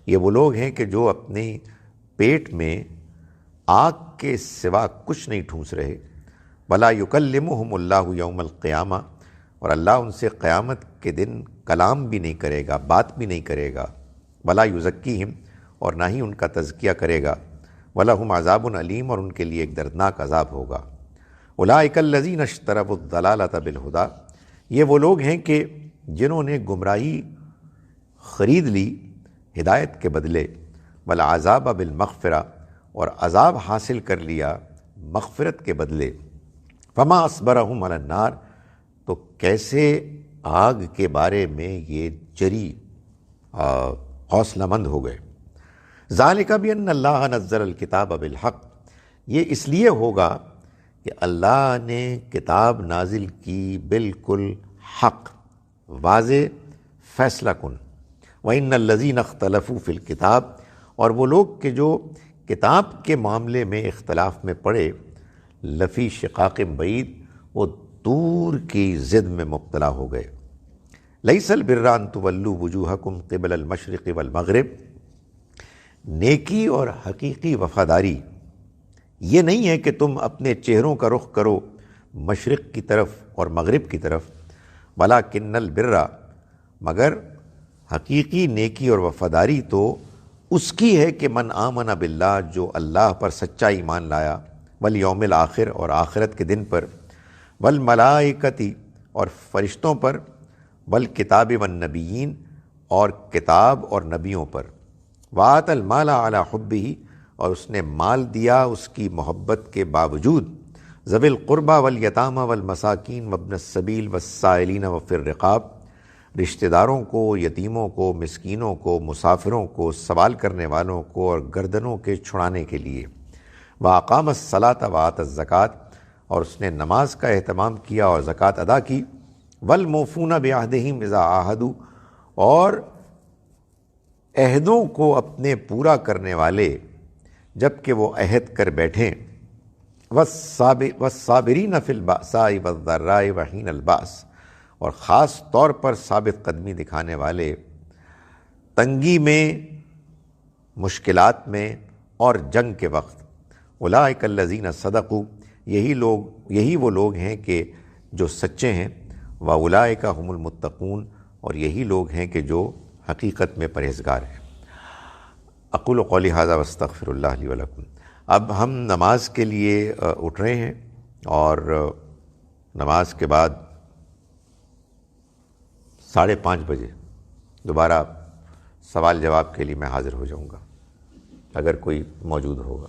Speaker 1: یہ وہ لوگ ہیں کہ جو اپنے پیٹ میں آگ کے سوا کچھ نہیں ٹھونس رہے. ولا یکلمہم اللہ یوم القیامہ، اور اللہ ان سے قیامت کے دن کلام بھی نہیں کرے گا، بات بھی نہیں کرے گا. ولا یزکیہم، اور نہ ہی ان کا تزکیہ کرے گا. ولہم عذاب علیم، اور ان کے لیے ایک دردناک عذاب ہوگا. اولئک الذین اشتروا الضلالۃ بالہدی، یہ وہ لوگ ہیں کہ جنہوں نے گمراہی خرید لی ہدایت کے بدلے، والعذاب بالمغفرہ، اور عذاب حاصل کر لیا مغفرت کے بدلے، فما اصبرہم علی النار، تو کیسے آگ کے بارے میں یہ جری حوصلہ مند ہو گئے۔ ذالک بان اللہ نزل الکتاب بالحق، یہ اس لیے ہوگا کہ اللہ نے کتاب نازل کی بالکل حق، واضح، فیصلہ کن۔ وَإِنَّ الَّذِينَ اخْتَلَفُوا فِي الْكِتَابِ، اور وہ لوگ کہ جو کتاب کے معاملے میں اختلاف میں پڑے، لفی شقاق بعید، وہ دور کی ضد میں مبتلا ہو گئے۔ لیس البر ان تولوا وجوہکم قبل المشرق والمغرب، نیکی اور حقیقی وفاداری یہ نہیں ہے کہ تم اپنے چہروں کا رخ کرو مشرق کی طرف اور مغرب کی طرف، ولکن البر، مگر حقیقی نیکی اور وفاداری تو اس کی ہے کہ من آمن باللہ، جو اللہ پر سچا ایمان لایا، والیوم الآخر، اور آخرت کے دن پر، والملائکتی، اور فرشتوں پر، والکتاب والنبیین، اور کتاب اور نبیوں پر، وآت المال علی حبہ، اور اس نے مال دیا اس کی محبت کے باوجود، ذوی القربى والیتامى والمساکین وابن السبیل والسائلین وفی الرقاب، رشتہ داروں کو، یتیموں کو، مسکینوں کو، مسافروں کو، سوال کرنے والوں کو، اور گردنوں کے چھڑانے کے لیے، وَأَقَامَ الصَّلَاةَ وَآتَى الزَّكَاةَ، اور اس نے نماز کا اہتمام کیا اور زکوٰۃ ادا کی، وَالْمُوفُونَ بِعَهْدِهِمْ إِذَا عَاهَدُوا، اور عہدوں کو اپنے پورا کرنے والے جب کہ وہ عہد کر بیٹھیں، وَالصَّابِرِينَ فِي الْبَأْسَاءِ وَالضَّرَّاءِ وَحِينَ الْبَأْسِ، اور خاص طور پر ثابت قدمی دکھانے والے تنگی میں، مشکلات میں، اور جنگ کے وقت۔ اولئک الذین صدقوا، یہی وہ لوگ ہیں کہ جو سچے ہیں، واولئک هم المتقون، اور یہی لوگ ہیں کہ جو حقیقت میں پرہیزگار ہیں۔ اقول قولی ھذا واستغفر اللہ لی ولکم۔ اب ہم نماز کے لیے اٹھ رہے ہیں، اور نماز کے بعد 5:30 بجے دوبارہ سوال جواب کے لیے میں حاضر ہو جاؤں گا، اگر کوئی موجود ہوگا۔